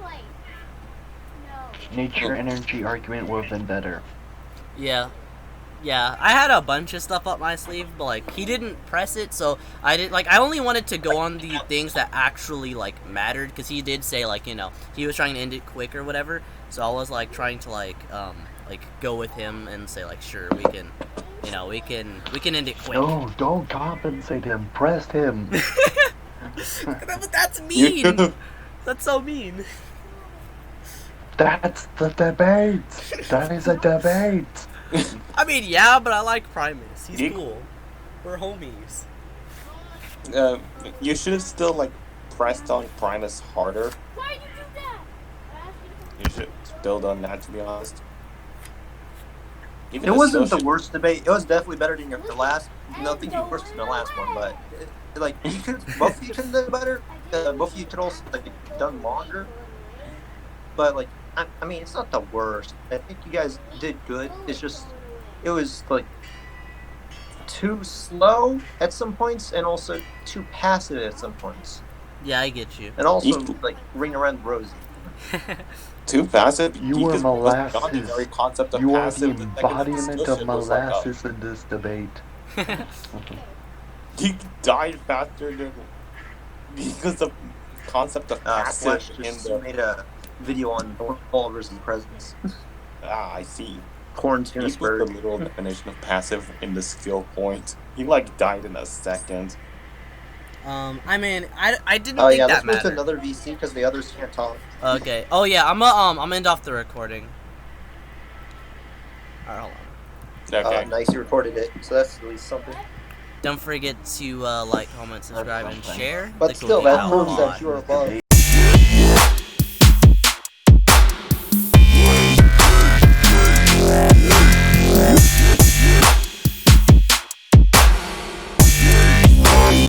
Nature energy argument would have been better. yeah. Yeah, I had a bunch of stuff up my sleeve, but, like, he didn't press it, so I didn't, like, I only wanted to go on the things that actually, like, mattered, because he did say, like, you know, he was trying to end it quick or whatever, so I was, like, trying to, like, go with him and say, like, sure, we can, you know, we can end it quick. No, don't compensate him. Press him. But that's mean! That's so mean. That's the debate. That is a debate. I mean, yeah, but I like Primus. He's cool. We're homies. You should have still like pressed on Primus harder. Why did you do that? You should still done that, to be honest. Even It the wasn't the social- worst debate. It was definitely better than the last. Nothing worse than the last one, but like you could, both of you could have done better. Both of you could also like done longer. But like, I mean, it's not the worst. I think you guys did good. It's just, it was like too slow at some points, and also too passive at some points, Yeah, I get you. and also like ring around rosy. Too passive. You were was beyond the molasses. very concept of You are the passive. second embodiment skill of shit was like, molasses in this debate. he died faster than because of concept of passive Flash in just the. made a video on Oliver's presence. I see. Quarantine He put the bird. literal definition of passive in the skill point. He like died in a second. I mean, I didn't Oh think yeah, that let's move to mattered. another VC because the others can't talk. Okay. Oh yeah, I'm end off the recording. Alright, hold on. Okay. Nice, you recorded it, so that's at least something. Don't forget to like, comment, subscribe, and share. But That would still, be that a proves lot. that you're above.